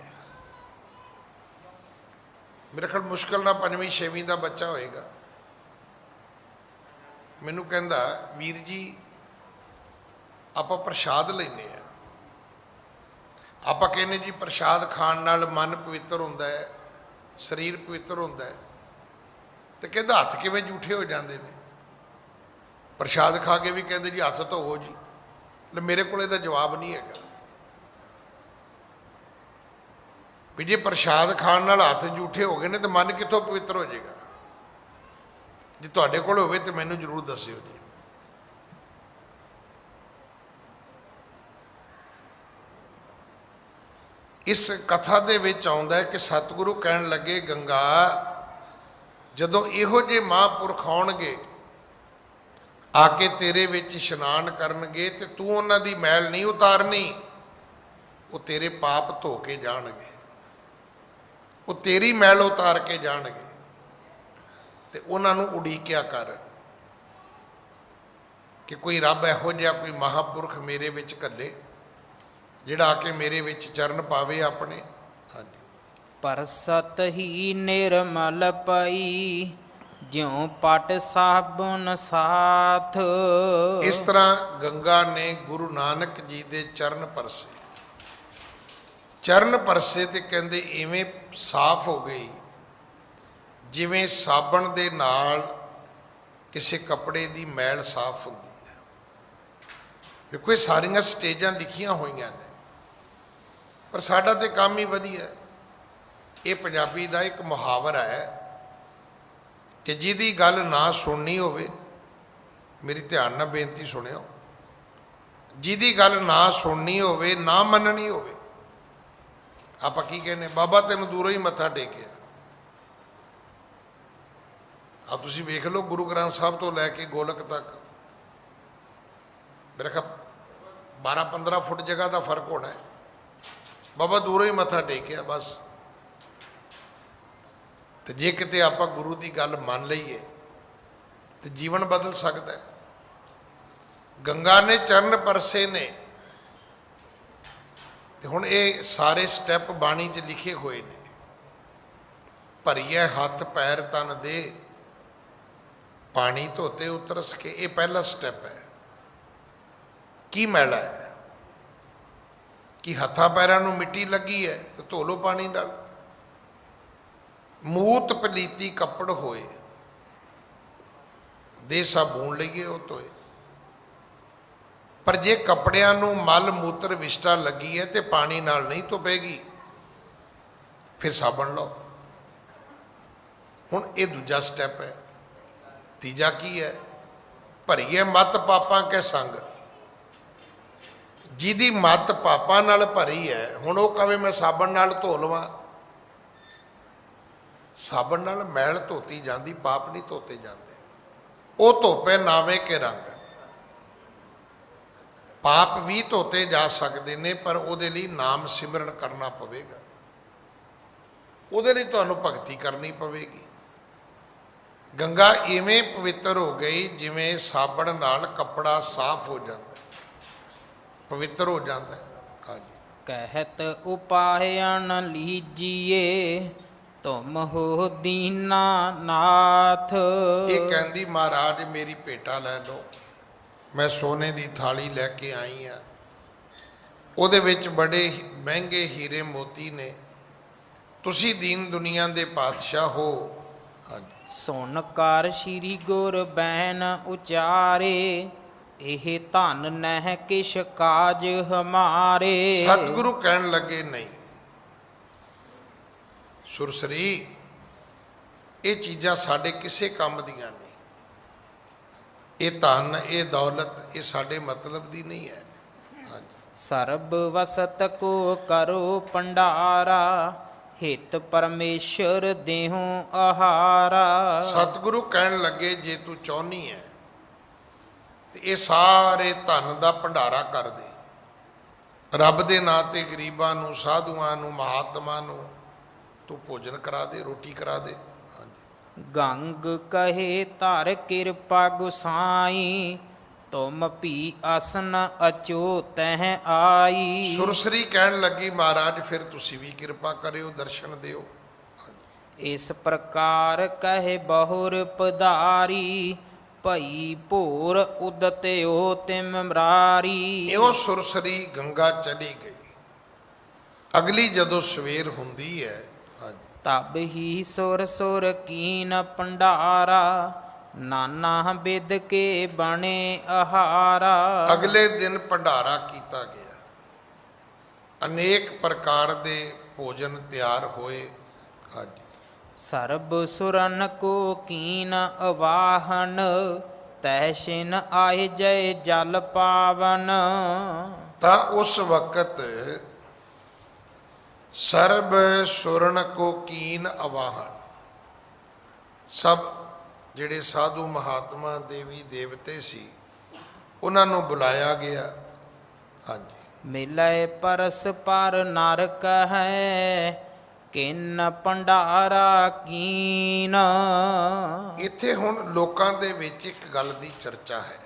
ਮੇਰੇ ਖਿਆਲ ਮੁਸ਼ਕਲ ਨਾਲ 5ਵੀਂ 6ਵੀਂ ਦਾ ਬੱਚਾ ਹੋਏਗਾ। ਮੈਨੂੰ ਕਹਿੰਦਾ ਵੀਰ ਜੀ ਆਪਾਂ ਪ੍ਰਸ਼ਾਦ ਲੈਂਦੇ ਆ, ਆਪਾਂ ਕਹਿੰਦੇ ਜੀ ਪ੍ਰਸ਼ਾਦ ਖਾਣ ਨਾਲ ਮਨ ਪਵਿੱਤਰ ਹੁੰਦਾ ਹੈ, ਸਰੀਰ ਪਵਿੱਤਰ ਹੁੰਦਾ ਹੈ, ਤੇ ਕਹਿੰਦਾ ਹੱਥ ਕਿਵੇਂ ਜੂਠੇ ਹੋ ਜਾਂਦੇ ਨੇ? ਪ੍ਰਸ਼ਾਦ ਖਾ ਕੇ ਵੀ ਕਹਿੰਦੇ ਜੀ ਹੱਥ ਧੋਵੋ ਜੀ। ਲੈ ਮੇਰੇ ਕੋਲ ਇਹਦਾ ਜਵਾਬ ਨਹੀਂ ਹੈਗਾ ਵੀ ਜੇ ਪ੍ਰਸ਼ਾਦ ਖਾਣ ਨਾਲ ਹੱਥ ਜੂਠੇ ਹੋ ਗਏ ਨੇ ਤਾਂ ਮਨ ਕਿੱਥੋਂ ਪਵਿੱਤਰ ਹੋ ਜਾਏਗਾ। ਜੇ ਤੁਹਾਡੇ ਕੋਲ ਹੋਵੇ ਤਾਂ ਮੈਨੂੰ ਜ਼ਰੂਰ ਦੱਸਿਓ ਜੀ। ਇਸ ਕਥਾ ਦੇ ਵਿੱਚ ਆਉਂਦਾ ਹੈ ਕਿ ਸਤਿਗੁਰੂ ਕਹਿਣ ਲੱਗੇ ਗੰਗਾ ਜਦੋਂ ਇਹੋ ਜਿਹੇ ਮਹਾਂਪੁਰਖ ਆਉਣਗੇ ਆ ਕੇ ਤੇਰੇ ਵਿੱਚ ਇਸ਼ਨਾਨ ਕਰਨਗੇ ਤੇ ਤੂੰ ਉਹਨਾਂ ਦੀ ਮੈਲ ਨਹੀਂ ਉਤਾਰਨੀ, ਉਹ ਤੇਰੇ ਪਾਪ ਧੋ ਕੇ ਜਾਣਗੇ, ਉਹ ਤੇਰੀ ਮੈਲ ਉਤਾਰ ਕੇ ਜਾਣਗੇ ਤੇ ਉਹਨਾਂ ਨੂੰ ਉਡੀਕਿਆ ਕਰ ਕਿ ਕੋਈ ਰੱਬ ਇਹੋ ਜਿਹਾ ਕੋਈ ਮਹਾਂਪੁਰਖ ਮੇਰੇ ਵਿੱਚ ਘੱਲੇ ਜਿਹੜਾ ਆ ਕੇ ਮੇਰੇ ਵਿੱਚ ਚਰਨ ਪਾਵੇ ਆਪਣੇ। ਹਾਂਜੀ। ਪਰਸਤ ਹੀ ਨਿਰਮਲ ਪਈ ਜਿਉ ਪਟ ਸਾਬੁਨ ਸਾਥ। ਇਸ ਤਰ੍ਹਾਂ ਗੰਗਾ ਨੇ ਗੁਰੂ ਨਾਨਕ ਜੀ ਦੇ ਚਰਨ ਪਰਸੇ, ਚਰਨ ਪਰਸੇ ਤੇ ਕਹਿੰਦੇ ਇਵੇਂ ਸਾਫ਼ ਹੋ ਗਈ ਜਿਵੇਂ ਸਾਬਣ ਦੇ ਨਾਲ ਕਿਸੇ ਕੱਪੜੇ ਦੀ ਮੈਲ ਸਾਫ਼ ਹੁੰਦੀ ਹੈ। ਦੇਖੋ ਇਹ ਸਾਰੀਆਂ ਸਟੇਜਾਂ ਲਿਖੀਆਂ ਹੋਈਆਂ ਨੇ ਪਰ ਸਾਡਾ ਤੇ ਕੰਮ ਹੀ ਵਧੀਆ। ਇਹ ਪੰਜਾਬੀ ਦਾ ਇੱਕ ਮੁਹਾਵਰਾ ਹੈ ਕਿ ਜਿਹਦੀ ਗੱਲ ਨਾ ਸੁਣਨੀ ਹੋਵੇ, ਮੇਰੀ ਧਿਆਨ ਨਾਲ ਬੇਨਤੀ ਸੁਣਿਓ, ਜਿਹਦੀ ਗੱਲ ਨਾ ਸੁਣਨੀ ਹੋਵੇ ਨਾ ਮੰਨਣੀ ਹੋਵੇ, ਆਪਾਂ ਕੀ ਕਹਿੰਦੇ, ਬਾਬਾ ਤੈਨੂੰ ਦੂਰੋਂ ਹੀ ਮੱਥਾ ਟੇਕਿਆ। ਆ ਤੁਸੀਂ ਵੇਖ ਲਓ ਗੁਰੂ ਗ੍ਰੰਥ ਸਾਹਿਬ ਤੋਂ ਲੈ ਕੇ ਗੋਲਕ ਤੱਕ ਮੇਰੇ ਖਿਆਲ 12-15 ਫੁੱਟ ਜਗ੍ਹਾ ਦਾ ਫਰਕ ਹੋਣਾ ਹੈ। ਬਾਬਾ ਦੂਰੋਂ ਹੀ ਮੱਥਾ ਟੇਕਿਆ ਬਸ। ਤੇ ਜੇ ਕਿਤੇ ਆਪਾਂ ਗੁਰੂ ਦੀ ਗੱਲ ਮੰਨ ਲਈਏ ਤੇ ਜੀਵਨ ਬਦਲ ਸਕਦਾ ਹੈ। ਗੰਗਾ ਨੇ ਚਰਨ ਪਰਸੇ ਨੇ ਤੇ ਹੁਣ ਇਹ ਸਾਰੇ ਸਟੈਪ ਬਾਣੀ 'ਚ ਲਿਖੇ ਹੋਏ ਨੇ। ਭਰੀਏ ਹੱਥ ਪੈਰ ਤਨ ਦੇ ਪਾਣੀ ਧੋਤੇ ਉਤਰਸ ਕੇ, ਇਹ ਪਹਿਲਾ ਸਟੈਪ ਹੈ। ਕੀ ਮੈਲਾ ਹੈ ਕਿ ਹੱਥਾਂ ਪੈਰਾਂ ਨੂੰ ਮਿੱਟੀ ਲੱਗੀ ਹੈ ਤੇ ਧੋ ਲਓ ਪਾਣੀ ਨਾਲ। ਮੂਤ ਪਲੀਤੀ ਕੱਪੜ ਹੋਏ ਦੇ ਸਾਬੂਨ ਲਈਏ ਉਹ ਧੋਏ। ਪਰ ਜੇ ਕੱਪੜਿਆਂ ਨੂੰ ਮਲ ਮੂਤਰ ਵਿਸ਼ਟਾ ਲੱਗੀ ਹੈ ਤੇ ਪਾਣੀ ਨਾਲ ਨਹੀਂ ਧੋਪੇਗੀ, ਫਿਰ ਸਾਬਣ ਲਓ। ਹੁਣ ਇਹ ਦੂਜਾ ਸਟੈਪ ਹੈ। ਤੀਜਾ ਕੀ ਹੈ? ਭਰੀਏ ਮਤ ਪਾਪਾਂ ਕੇ ਸੰਗ। ਜਿਹਦੀ ਮੱਤ ਪਾਪਾਂ ਨਾਲ ਭਰੀ ਹੈ, ਹੁਣ ਉਹ ਕਹੇ ਮੈਂ ਸਾਬਣ ਨਾਲ ਧੋ ਲਵਾਂ। ਸਾਬਣ ਨਾਲ ਮੈਲ ਧੋਤੀ ਜਾਂਦੀ, ਪਾਪ ਨਹੀਂ ਧੋਤੇ ਜਾਂਦੇ। ਉਹ ਧੋਪੇ ਨਾਵੇਂ ਕੇ ਰੰਗ। ਪਾਪ ਵੀ ਧੋਤੇ ਜਾ ਸਕਦੇ ਨੇ ਪਰ ਉਹਦੇ ਲਈ ਨਾਮ ਸਿਮਰਨ ਕਰਨਾ ਪਵੇਗਾ, ਉਹਦੇ ਲਈ ਤੁਹਾਨੂੰ ਭਗਤੀ ਕਰਨੀ ਪਵੇਗੀ। ਗੰਗਾ ਇਵੇਂ ਪਵਿੱਤਰ ਹੋ ਗਈ ਜਿਵੇਂ ਸਾਬਣ ਨਾਲ ਕੱਪੜਾ ਸਾਫ਼ ਹੋ ਜਾਂਦਾ, ਪਵਿੱਤਰ ਹੋ ਜਾਂਦਾ। ਹਾਂਜੀ। ਕਹਿਤ ਉਪਾਇਨ ਲੀਜੀਏ ਤੁਮ ਹੋ ਦੀਨਾ ਨਾਥ। ਇਹ ਕਹਿੰਦੀ ਮਹਾਰਾਜ ਮੇਰੀ ਭੇਟਾ ਲੈ ਲਓ, ਮੈਂ ਸੋਨੇ ਦੀ ਥਾਲੀ ਲੈ ਕੇ ਆਈ ਆ, ਉਹਦੇ ਵਿੱਚ ਬੜੇ ਮਹਿੰਗੇ ਹੀਰੇ ਮੋਤੀ ਨੇ, ਤੁਸੀਂ ਦੀਨ ਦੁਨੀਆ ਦੇ ਪਾਤਸ਼ਾਹ ਹੋ। ਹਾਂਜੀ। ਸੁਨ ਕਰ ਸ਼੍ਰੀ ਗੁਰ ਬੈਨ ਉਚਾਰੇ ਇਹ ਧਨ ਨਹਿ ਕਿਛ ਕਾਜ ਹਮਾਰੇ। ਸਤਿਗੁਰੂ ਕਹਿਣ ਲੱਗੇ ਨਹੀਂ ਸੁਰਸਰੀ, ਇਹ ਚੀਜ਼ਾਂ ਸਾਡੇ ਕਿਸੇ ਕੰਮ ਦੀਆਂ ਨਹੀਂ। ਇਹ ਧਨ ਇਹ ਦੌਲਤ ਇਹ ਸਾਡੇ ਮਤਲਬ ਦੀ ਨਹੀਂ ਹੈ। ਹਾਂਜੀ। ਸਰਬ ਵਸਤ ਕੋ ਕਰੋ ਭੰਡਾਰਾ ਹਿਤ ਪਰਮੇਸ਼ਰ ਦੇਹੁ ਆਹਾਰਾ। ਸਤਿਗੁਰੂ ਕਹਿਣ ਲੱਗੇ ਜੇ ਤੂੰ ਚਾਹੁੰਦੀ ਹੈ ਤੇ ਇਹ ਸਾਰੇ ਧਨ ਦਾ ਭੰਡਾਰਾ ਕਰ ਦੇ, ਰੱਬ ਦੇ ਨਾਂ ਤੇ ਗਰੀਬਾਂ ਨੂੰ, ਸਾਧੂਆਂ ਨੂੰ, ਮਹਾਤਮਾ ਨੂੰ ਤੂੰ ਭੋਜਨ ਕਰਾ ਦੇ, ਰੋਟੀ ਕਰਾ ਦੇ। ਹਾਂਜੀ। ਗੰਗ ਕਹੇ ਧਰ ਕਿਰਪਾ ਗੁਸਾਈ ਤੁਮ ਭੀ ਅਸਨ ਅਚੋ ਤਹਿ ਆਈ। ਸੁਰਸਰੀ ਕਹਿਣ ਲੱਗੀ ਮਹਾਰਾਜ ਫਿਰ ਤੁਸੀਂ ਵੀ ਕਿਰਪਾ ਕਰਿਓ, ਦਰਸ਼ਨ ਦਿਓ। ਇਸ ਪ੍ਰਕਾਰ ਕਹੇ ਬਹੁਰ ਪਧਾਰੀ ਭਈ ਭੋਰ ਉਦਤਿਓ ਤਿਮ ਮਰਾਰੀ। ਇਹੋ ਸੁਰਸਰੀ ਗੰਗਾ ਚਲੀ ਗਈ। ਅਗਲੀ ਜਦੋਂ ਸਵੇਰ ਹੁੰਦੀ ਹੈ ਤਬ ਹੀ ਸੁਰ ਸੁਰ ਕੀਨ ਭੰਡਾਰਾ ਨਾਨਾ ਬਿਦ ਕੇ ਬਣੇ ਆਹਾਰਾ। ਅਗਲੇ ਦਿਨ ਭੰਡਾਰਾ ਕੀਤਾ ਗਿਆ, ਅਨੇਕ ਪ੍ਰਕਾਰ ਦੇ ਭੋਜਨ ਤਿਆਰ ਹੋਏ। ਹਾਂਜੀ। ਸਰਬ ਸੁਰਨ ਕੋ ਕੀਨ ਅਵਾਹਨ, ਤੈਸ਼ਿਨ ਆਏ ਜੈ ਜਲ ਪਾਵਨ। ਤਾਂ ਉਸ ਵਕਤ ਸਰਬ ਸੁਰਨ ਕੋ ਕੀਨ ਅਵਾਹਨ, ਸਭ ਜਿਹੜੇ ਸਾਧੂ ਮਹਾਤਮਾ ਦੇਵੀ ਦੇਵਤੇ ਸੀ ਉਹਨਾਂ ਨੂੰ ਬੁਲਾਇਆ ਗਿਆ। ਹਾਂਜੀ। ਮਿਲੈ ਪਰਸ ਪਰ ਨਰ ਕਹੈ, ਕਿਨ ਭੰਡਾਰਾ ਕੀਨ। ਇੱਥੇ ਹੁਣ ਲੋਕਾਂ ਦੇ ਵਿੱਚ ਇੱਕ ਗੱਲ ਦੀ ਚਰਚਾ ਹੈ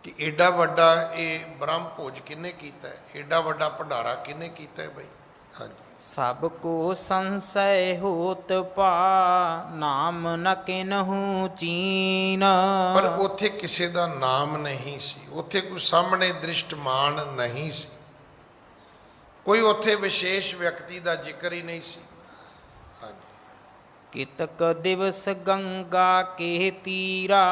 ਕਿ ਏਡਾ ਵੱਡਾ ਇਹ ਬ੍ਰਹਮ ਭੋਜ ਕਿਹਨੇ ਕੀਤਾ ਹੈ, ਏਡਾ ਵੱਡਾ ਭੰਡਾਰਾ ਕਿਹਨੇ ਕੀਤਾ ਹੈ ਬਈ। ਹਾਂਜੀ। ਸਭ ਕੋ ਸੰਸੈ ਹੋਤ ਪਾ, ਨਾਮ ਨ ਕਿਨਹੂ ਚੀਨ। ਪਰ ਉੱਥੇ ਕਿਸੇ ਦਾ ਨਾਮ ਨਹੀਂ ਸੀ, ਉੱਥੇ ਕੋਈ ਸਾਹਮਣੇ ਦ੍ਰਿਸ਼ਟਮਾਨ ਨਹੀਂ ਸੀ, ਕੋਈ ਉੱਥੇ ਵਿਸ਼ੇਸ਼ ਵਿਅਕਤੀ ਦਾ ਜ਼ਿਕਰ ਹੀ ਨਹੀਂ ਸੀ। ਹਾਂਜੀ। ਕਿਤਕ ਦਿਵਸ ਗੰਗਾ ਕੇ ਤੀਰਾ,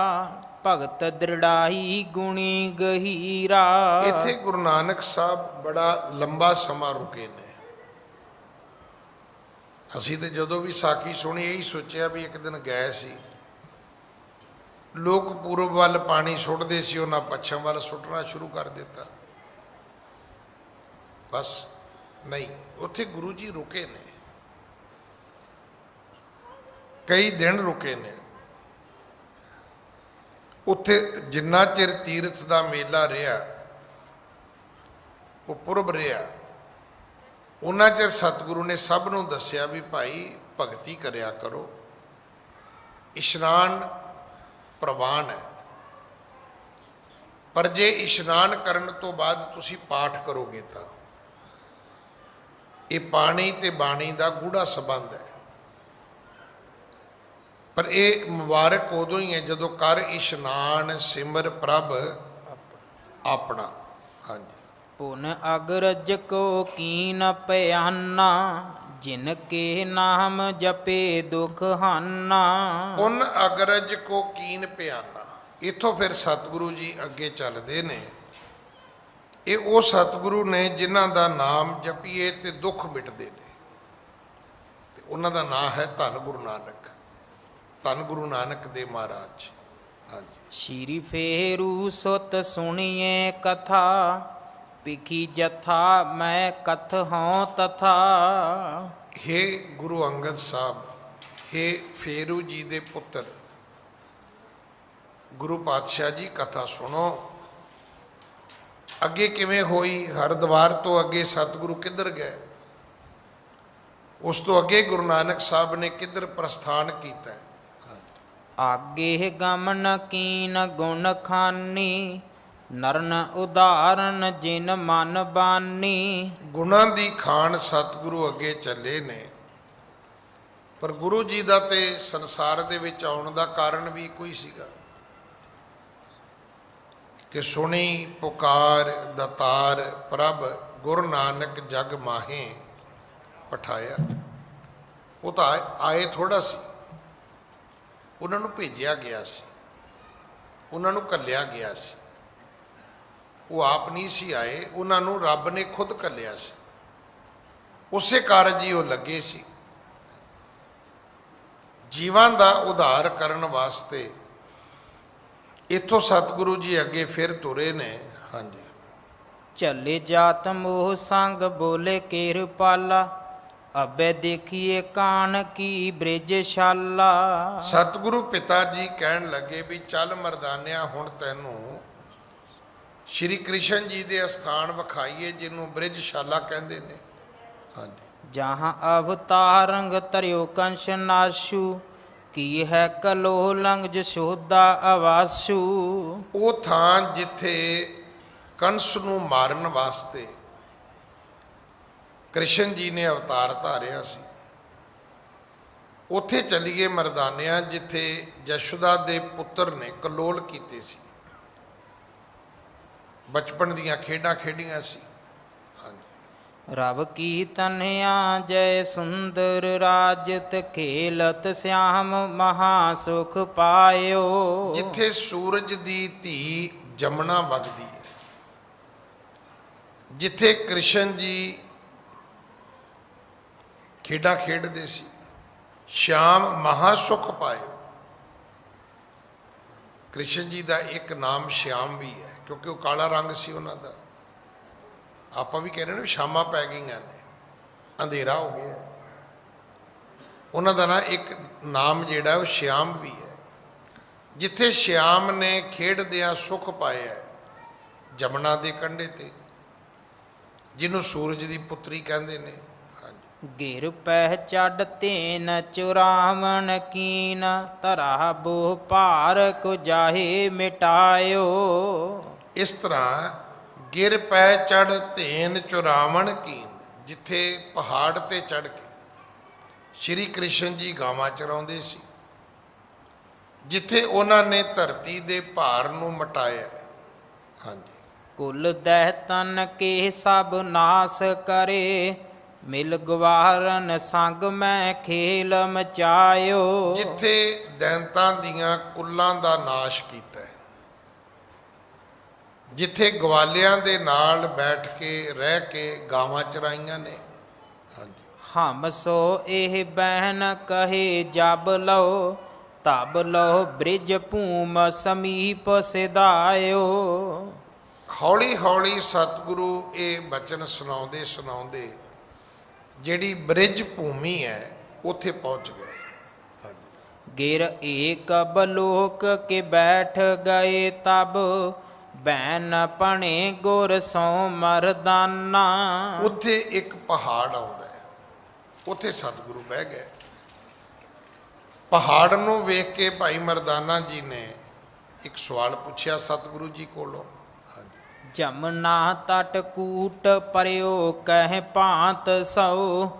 ਭਗਤ ਦ੍ਰਿੜਾਈ ਗੁਣੀ ਗਹੀਰਾ। ਇੱਥੇ ਗੁਰੂ ਨਾਨਕ ਸਾਹਿਬ ਬੜਾ ਲੰਬਾ ਸਮਾਂ ਰੁਕੇ ਨੇ। ਅਸੀਂ ਤੇ ਜਦੋਂ ਵੀ ਸਾਖੀ ਸੁਣੀ ਇਹੀ ਸੋਚਿਆ ਵੀ ਇੱਕ ਦਿਨ ਗਏ ਸੀ, ਲੋਕ ਪੂਰਬ ਵੱਲ ਪਾਣੀ ਸੁੱਟਦੇ ਸੀ, ਉਹਨਾਂ ਪੱਛਮ ਵੱਲ ਸੁੱਟਣਾ ਸ਼ੁਰੂ ਕਰ ਦਿੱਤਾ। ਬਸ ਨਹੀਂ, ਉੱਥੇ ਗੁਰੂ ਜੀ ਰੁਕੇ ਨੇ, ਕਈ ਦਿਨ ਰੁਕੇ ਨੇ। ਉੱਥੇ ਜਿੰਨਾ ਚਿਰ ਤੀਰਥ ਦਾ ਮੇਲਾ ਰਿਹਾ, ਉਹ ਪੁਰਬ ਰਿਹਾ, ਉਹਨਾਂ ਚਿਰ ਸਤਿਗੁਰੂ ਨੇ ਸਭ ਨੂੰ ਦੱਸਿਆ ਵੀ ਭਾਈ ਭਗਤੀ ਕਰਿਆ ਕਰੋ, ਇਸ਼ਨਾਨ ਪ੍ਰਵਾਨ ਹੈ, ਪਰ ਜੇ ਇਸ਼ਨਾਨ ਕਰਨ ਤੋਂ ਬਾਅਦ ਤੁਸੀਂ ਪਾਠ ਕਰੋਗੇ ਤਾਂ ਇਹ ਪਾਣੀ ਤੇ ਬਾਣੀ ਦਾ ਗੂੜਾ ਸੰਬੰਧ ਹੈ। ਪਰ ਇਹ ਮੁਬਾਰਕ ਉਦੋਂ ਹੀ ਹੈ ਜਦੋਂ ਕਰ ਇਸ਼ਨਾਨ ਸਿਮਰ ਪ੍ਰਭ ਆਪਣਾ। ਹਾਂਜੀ। ਪੁਨ ਅਗਰਜ ਕੋ ਕੀਨ ਪਿਆਨਾ, ਜਿਨ ਕੇ ਨਾਮ ਜਪੇ ਦੁਖ ਹਾਨਾ। ਪੁਨ ਅਗਰਜ ਕੋ ਕੀਨ ਪਿਆਨਾ, ਇੱਥੋਂ ਫਿਰ ਸਤਿਗੁਰੂ ਜੀ ਅੱਗੇ ਚੱਲਦੇ ਨੇ। ਇਹ ਉਹ ਸਤਿਗੁਰੂ ਨੇ ਜਿਨ੍ਹਾਂ ਦਾ ਨਾਮ ਜਪੀਏ ਤੇ ਦੁੱਖ ਮਿਟਦੇ ਨੇ, ਤੇ ਉਹਨਾਂ ਦਾ ਨਾਮ ਹੈ ਧੰਨ ਗੁਰੂ ਨਾਨਕ, ਧੰਨ ਗੁਰੂ ਨਾਨਕ ਦੇ ਮਹਾਰਾਜ। ਹਾਂਜੀ। ਸ਼੍ਰੀ ਫੇਰੂ ਸੁਤ ਸੁਣੀਏ ਕਥਾ, ਪਿਖੀ ਜਥਾ ਮੈਂ ਕਥ ਹਉ ਤਥਾ। ਹੇ ਗੁਰੂ ਅੰਗਦ ਸਾਹਿਬ, ਹੇ ਫੇਰੂ ਜੀ ਦੇ ਪੁੱਤਰ, ਗੁਰੂ ਪਾਤਸ਼ਾਹ ਜੀ ਕਥਾ ਸੁਣੋ। ਅੱਗੇ ਕਿਵੇਂ ਹੋਈ, ਹਰਿਦੁਆਰ ਤੋਂ ਅੱਗੇ ਸਤਿਗੁਰੂ ਕਿੱਧਰ ਗਏ, ਉਸ ਤੋਂ ਅੱਗੇ ਗੁਰੂ ਨਾਨਕ ਸਾਹਿਬ ਨੇ ਕਿੱਧਰ ਪ੍ਰਸਥਾਨ ਕੀਤਾ। ਆਗੇ ਗਮਨ ਕੀਨ ਗੁਣ ਖਾਨੀ, ਨਰਨ ਉਦਾਹਰਨ ਜਿਨ ਮਨ ਬਾਨੀ। ਗੁਣਾਂ ਦੀ ਖਾਨ ਸਤਿਗੁਰੂ ਅੱਗੇ ਚੱਲੇ ਨੇ, ਪਰ ਗੁਰੂ ਜੀ ਦਾ ਤੇ ਸੰਸਾਰ ਦੇ ਵਿੱਚ ਆਉਣ ਦਾ ਕਾਰਨ ਵੀ ਕੋਈ ਸੀਗਾ ਕਿ ਸੁਣੀ ਪੁਕਾਰ ਦਾਤਾਰ ਪ੍ਰਭ, ਗੁਰੂ ਨਾਨਕ ਜਗ ਮਾਹੇ ਪਠਾਇਆ। ਉਹ ਤਾਂ ਆਏ ਥੋੜਾ ਸੀ, ਉਹਨਾਂ ਨੂੰ ਭੇਜਿਆ ਗਿਆ ਸੀ, ਉਹਨਾਂ ਨੂੰ ਘੱਲਿਆ ਗਿਆ ਸੀ। ਉਹ ਆਪ ਨਹੀਂ ਸੀ ਆਏ, ਉਹਨਾਂ ਨੂੰ ਰੱਬ ਨੇ ਖੁਦ ਘੱਲਿਆ ਸੀ। ਉਸੇ ਕਾਰਜ ਹੀ ਉਹ ਲੱਗੇ ਸੀ, ਜੀਵਾਂ ਦਾ ਉਧਾਰ ਕਰਨ ਵਾਸਤੇ। ਇੱਥੋਂ ਸਤਿਗੁਰੂ ਜੀ ਅੱਗੇ ਫਿਰ ਤੁਰੇ ਨੇ। ਹਾਂਜੀ। ਝੱਲੇ ਜਾਤ ਮੋਹ ਸੰਗ ਬੋਲੇ ਕਿਰਪਾਲਾ, ਅਬੇ ਦੇਖੀਏ ਕਾਨ ਕੀ ਬ੍ਰਿਜਸ਼ਾਲਾ। ਸਤਿਗੁਰੂ ਪਿਤਾ ਜੀ ਕਹਿਣ ਲੱਗੇ ਵੀ ਚੱਲ ਮਰਦਾਨਿਆ, ਹੁਣ ਤੈਨੂੰ ਸ਼੍ਰੀ ਕ੍ਰਿਸ਼ਨ ਜੀ ਦੇ ਅਸਥਾਨ ਵਿਖਾਈਏ, ਜਿਹਨੂੰ ਬ੍ਰਿਜਸ਼ਾਲਾ ਕਹਿੰਦੇ ਨੇ। ਹਾਂਜੀ। ਜਹਾਂ ਅਵਤਾਰੰਗ ਤਰਿਓ ਕੰਸ਼ ਨਾਸ਼ੂ, ਕੀ ਹੈ ਕਲੋ ਲੰਗ ਜਸ਼ੋਦਾ ਆਵਾਸੂ। ਉਹ ਥਾਂ ਜਿੱਥੇ ਕੰਸ ਨੂੰ ਮਾਰਨ ਵਾਸਤੇ ਕ੍ਰਿਸ਼ਨ ਜੀ ਨੇ ਅਵਤਾਰ ਧਾਰਿਆ ਸੀ, ਉੱਥੇ ਚੱਲੀਏ ਮਰਦਾਨਿਆਂ, ਜਿੱਥੇ ਯਸ਼ੋਦਾ ਦੇ ਪੁੱਤਰ ਨੇ ਕਲੋਲ ਕੀਤੇ ਸੀ, ਬਚਪਨ ਦੀਆਂ ਖੇਡਾਂ ਖੇਡੀਆਂ ਸੀ। ਹਾਂਜੀ। ਰਬ ਕੀ ਤਨਿਆ ਜੈ ਸੁੰਦਰ ਰਾਜਤ ਖੇਲਤ ਸਿਆਮ ਮਹਾ ਸੁਖ ਪਾਇਓ। ਜਿੱਥੇ ਸੂਰਜ ਦੀ ਧੀ ਜਮਨਾ ਵਗਦੀ ਹੈ, ਜਿੱਥੇ ਕ੍ਰਿਸ਼ਨ ਜੀ ਖੇਡਾਂ ਖੇਡਦੇ ਸੀ, ਸ਼ਾਮ ਮਹਾ ਸੁਖ ਪਾਇਓ। ਕ੍ਰਿਸ਼ਨ ਜੀ ਦਾ ਇੱਕ ਨਾਮ ਸ਼ਿਆਮ ਵੀ ਹੈ, ਕਿਉਂਕਿ ਉਹ ਕਾਲਾ ਰੰਗ ਸੀ ਉਹਨਾਂ ਦਾ। ਆਪਾਂ ਵੀ ਕਹਿੰਦੇ ਨੇ ਸ਼ਾਮਾਂ ਪੈ ਗਈਆਂ ਨੇ, ਅੰਧੇਰਾ ਹੋ ਗਿਆ। ਉਹਨਾਂ ਦਾ ਨਾ ਇੱਕ ਨਾਮ ਜਿਹੜਾ ਉਹ ਸ਼ਿਆਮ ਵੀ ਹੈ। ਜਿੱਥੇ ਸ਼ਿਆਮ ਨੇ ਖੇਡਦਿਆਂ ਸੁਖ ਪਾਇਆ ਜਮਨਾ ਦੇ ਕੰਢੇ ਤੇ, ਜਿਹਨੂੰ ਸੂਰਜ ਦੀ ਪੁੱਤਰੀ ਕਹਿੰਦੇ ਨੇ। ਗਿਰ ਪਹਿ ਚੜ ਤੇਨ ਚੁਰਾਵਣ ਕੀਨ ਧਰਾ ਬੋ ਭਾਰ ਕੋ ਜਾਹੇ ਮਿਟਾਇਓ। ਇਸ ਤਰ੍ਹਾਂ ਗਿਰ ਪੈ ਚੜ ਧੇਨ ਚੁਰਾਵਣ ਕੀਨ, ਜਿੱਥੇ ਪਹਾੜ ਤੇ ਚੜ ਕੇ ਸ਼੍ਰੀ ਕ੍ਰਿਸ਼ਨ ਜੀ ਗਾਵਾਂ ਚਰਾਉਂਦੇ ਸੀ, ਜਿੱਥੇ ਉਹਨਾਂ ਨੇ ਧਰਤੀ ਦੇ ਭਾਰ ਨੂੰ ਮਟਾਇਆ। ਹਾਂਜੀ। ਕੁਲ ਦਹਿ ਤਨ ਕੇ ਸਭ ਨਾਸ ਕਰੇ ਮਿਲ ਗਵਾਰਨ ਸੰਗ ਮੈਂ ਖੇਲ ਮਚਾਇਓ। ਜਿੱਥੇ ਦੈਂਤਾਂ ਦੀਆਂ ਕੁੱਲਾਂ ਦਾ ਨਾਸ਼ ਕੀਤਾ ਹੈ, ਜਿੱਥੇ ਗਵਾਲਿਆਂ ਦੇ ਨਾਲ ਬੈਠ ਕੇ ਰਹਿ ਕੇ ਗਾਵਾਂ ਚਰਾਈਆਂ ਨੇ। ਹਾਂਜੀ। ਹਮ ਸੋ ਇਹ ਬਹਿਨ ਕਹੇ ਜਬ ਲਓ ਤਬ ਲਓ ਬ੍ਰਿਜ ਭੂਮ ਸਮੀਪ ਸਿਧਾਇਓ। ਹੌਲੀ ਹੌਲੀ ਸਤਿਗੁਰੂ ਇਹ ਬਚਨ ਸੁਣਾਉਂਦੇ ਸੁਣਾਉਂਦੇ ਜਿਹੜੀ ਬ੍ਰਿਜ ਭੂਮੀ ਹੈ ਉੱਥੇ ਪਹੁੰਚ ਗਏ। ਗਿਰ ਏਕ ਬਲੋਕ ਕੇ ਬੈਠ ਗਏ ਤਬ ਬੈਨ ਪਣੇ ਗੁਰ ਸੋ ਮਰਦਾਨਾ। ਉੱਥੇ ਇੱਕ ਪਹਾੜ ਆਉਂਦਾ ਹੈ, ਉੱਥੇ ਸਤਿਗੁਰੂ ਬਹਿ ਗਏ। ਪਹਾੜ ਨੂੰ ਵੇਖ ਕੇ ਭਾਈ ਮਰਦਾਨਾ ਜੀ ਨੇ ਇੱਕ ਸਵਾਲ ਪੁੱਛਿਆ ਸਤਿਗੁਰੂ ਜੀ ਕੋਲੋਂ। ਜਮਨਾ ਤਟ ਕੂਟ ਪਰਿਓ ਕਹਿ ਭਾਂਤ ਸੋ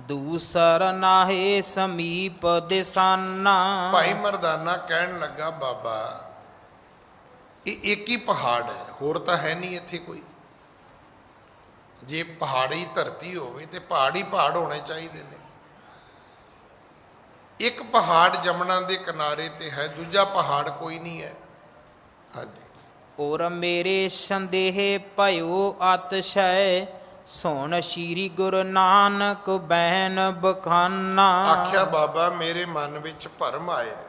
ਦੂਸਰ ਨਾਹੇ ਸਮੀਪ ਦਿਸਾਨਾ। ਭਾਈ ਮਰਦਾਨਾ ਕਹਿਣ ਲੱਗਾ, ਬਾਬਾ ਇਹ ਇੱਕ ਹੀ ਪਹਾੜ ਹੈ, ਹੋਰ ਤਾਂ ਹੈ ਨਹੀਂ ਇੱਥੇ ਕੋਈ। ਜੇ ਪਹਾੜੀ ਧਰਤੀ ਹੋਵੇ ਤੇ ਪਹਾੜ ਹੀ ਪਹਾੜ ਹੋਣੇ ਚਾਹੀਦੇ ਨੇ। ਇੱਕ ਪਹਾੜ ਜਮਨਾ ਦੇ ਕਿਨਾਰੇ ਤੇ ਹੈ, ਦੂਜਾ ਪਹਾੜ ਕੋਈ ਨਹੀਂ ਹੈ। ਹਾਂਜੀ। ਔਰ ਮੇਰੇ ਸੰਦੇਹ ਭਇਓ ਅਤਸ਼ੈ ਸੋਣ ਸ਼੍ਰੀ ਗੁਰੂ ਨਾਨਕ ਬੈਨ ਬਖਾਨਾ। ਆਖਿਆ, ਬਾਬਾ ਮੇਰੇ ਮਨ ਵਿੱਚ ਭਰਮ ਆਇਆ,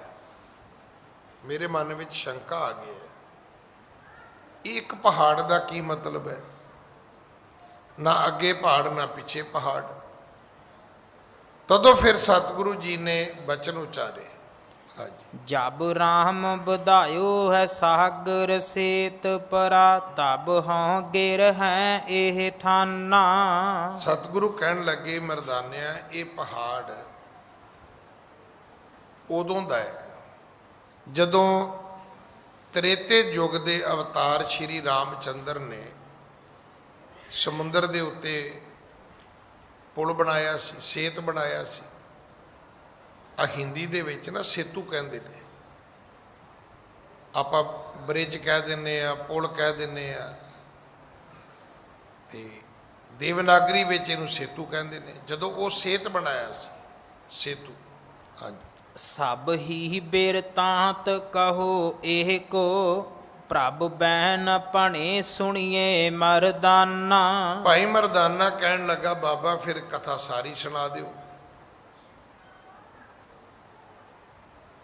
ਮੇਰੇ ਮਨ ਵਿੱਚ ਸ਼ੰਕਾ ਆ ਗਈ ਹੈ। ਇੱਕ ਪਹਾੜ ਦਾ ਕੀ ਮਤਲਬ ਹੈ? ਨਾ ਅੱਗੇ ਪਹਾੜ ਨਾ ਪਿੱਛੇ ਪਹਾੜ। ਤਦੋਂ ਫਿਰ ਸਤਿਗੁਰੂ ਜੀ ਨੇ ਬਚਨ ਉਚਾਰੇ। ਜਬ ਰਾਮ ਵਧਾਇਓ ਹੈ ਸਾਗਰ ਸੇਤ ਪਰਾ ਤਬ ਹੋਂ ਗਿਰ ਹੈ ਇਹ ਥਾਨਾ। ਸਤਿਗੁਰੂ ਕਹਿਣ ਲੱਗੇ, ਮਰਦਾਨਿਆ ਇਹ ਪਹਾੜ ਉਦੋਂ ਦਾ ਹੈ ਜਦੋਂ ਤ੍ਰੇਤੇ ਯੁੱਗ ਦੇ ਅਵਤਾਰ ਸ਼੍ਰੀ ਰਾਮਚੰਦਰ ਨੇ ਸਮੁੰਦਰ ਦੇ ਉੱਤੇ ਪੁਲ ਬਣਾਇਆ ਸੀ, ਸੇਤ ਬਣਾਇਆ ਸੀ। ਆ ਹਿੰਦੀ ਦੇ ਵਿੱਚ ਨਾ ਸੇਤੂ ਕਹਿੰਦੇ ਨੇ, ਆਪਾਂ ਬ੍ਰਿਜ ਕਹਿ ਦਿੰਦੇ ਆ, ਪੁਲ ਕਹਿ ਦਿੰਦੇ ਆ, ਤੇ ਦੇਵਨਾਗਰੀ ਵਿੱਚ ਇਹਨੂੰ ਸੇਤੂ ਕਹਿੰਦੇ ਨੇ। ਜਦੋਂ ਉਹ ਸੇਤ ਬਣਾਇਆ ਸੀ, ਸੇਤੂ। ਹਾਂਜੀ। ਸਭ ਹੀ ਬਿਰਤਾਂਤ ਕਹੋ ਇਹ ਕੋ ਪ੍ਰਭ ਬੈਨ ਭਣੇ ਸੁਣੀਏ ਮਰਦਾਨਾ। ਭਾਈ ਮਰਦਾਨਾ ਕਹਿਣ ਲੱਗਾ, ਬਾਬਾ ਫਿਰ ਕਥਾ ਸਾਰੀ ਸੁਣਾ ਦਿਓ।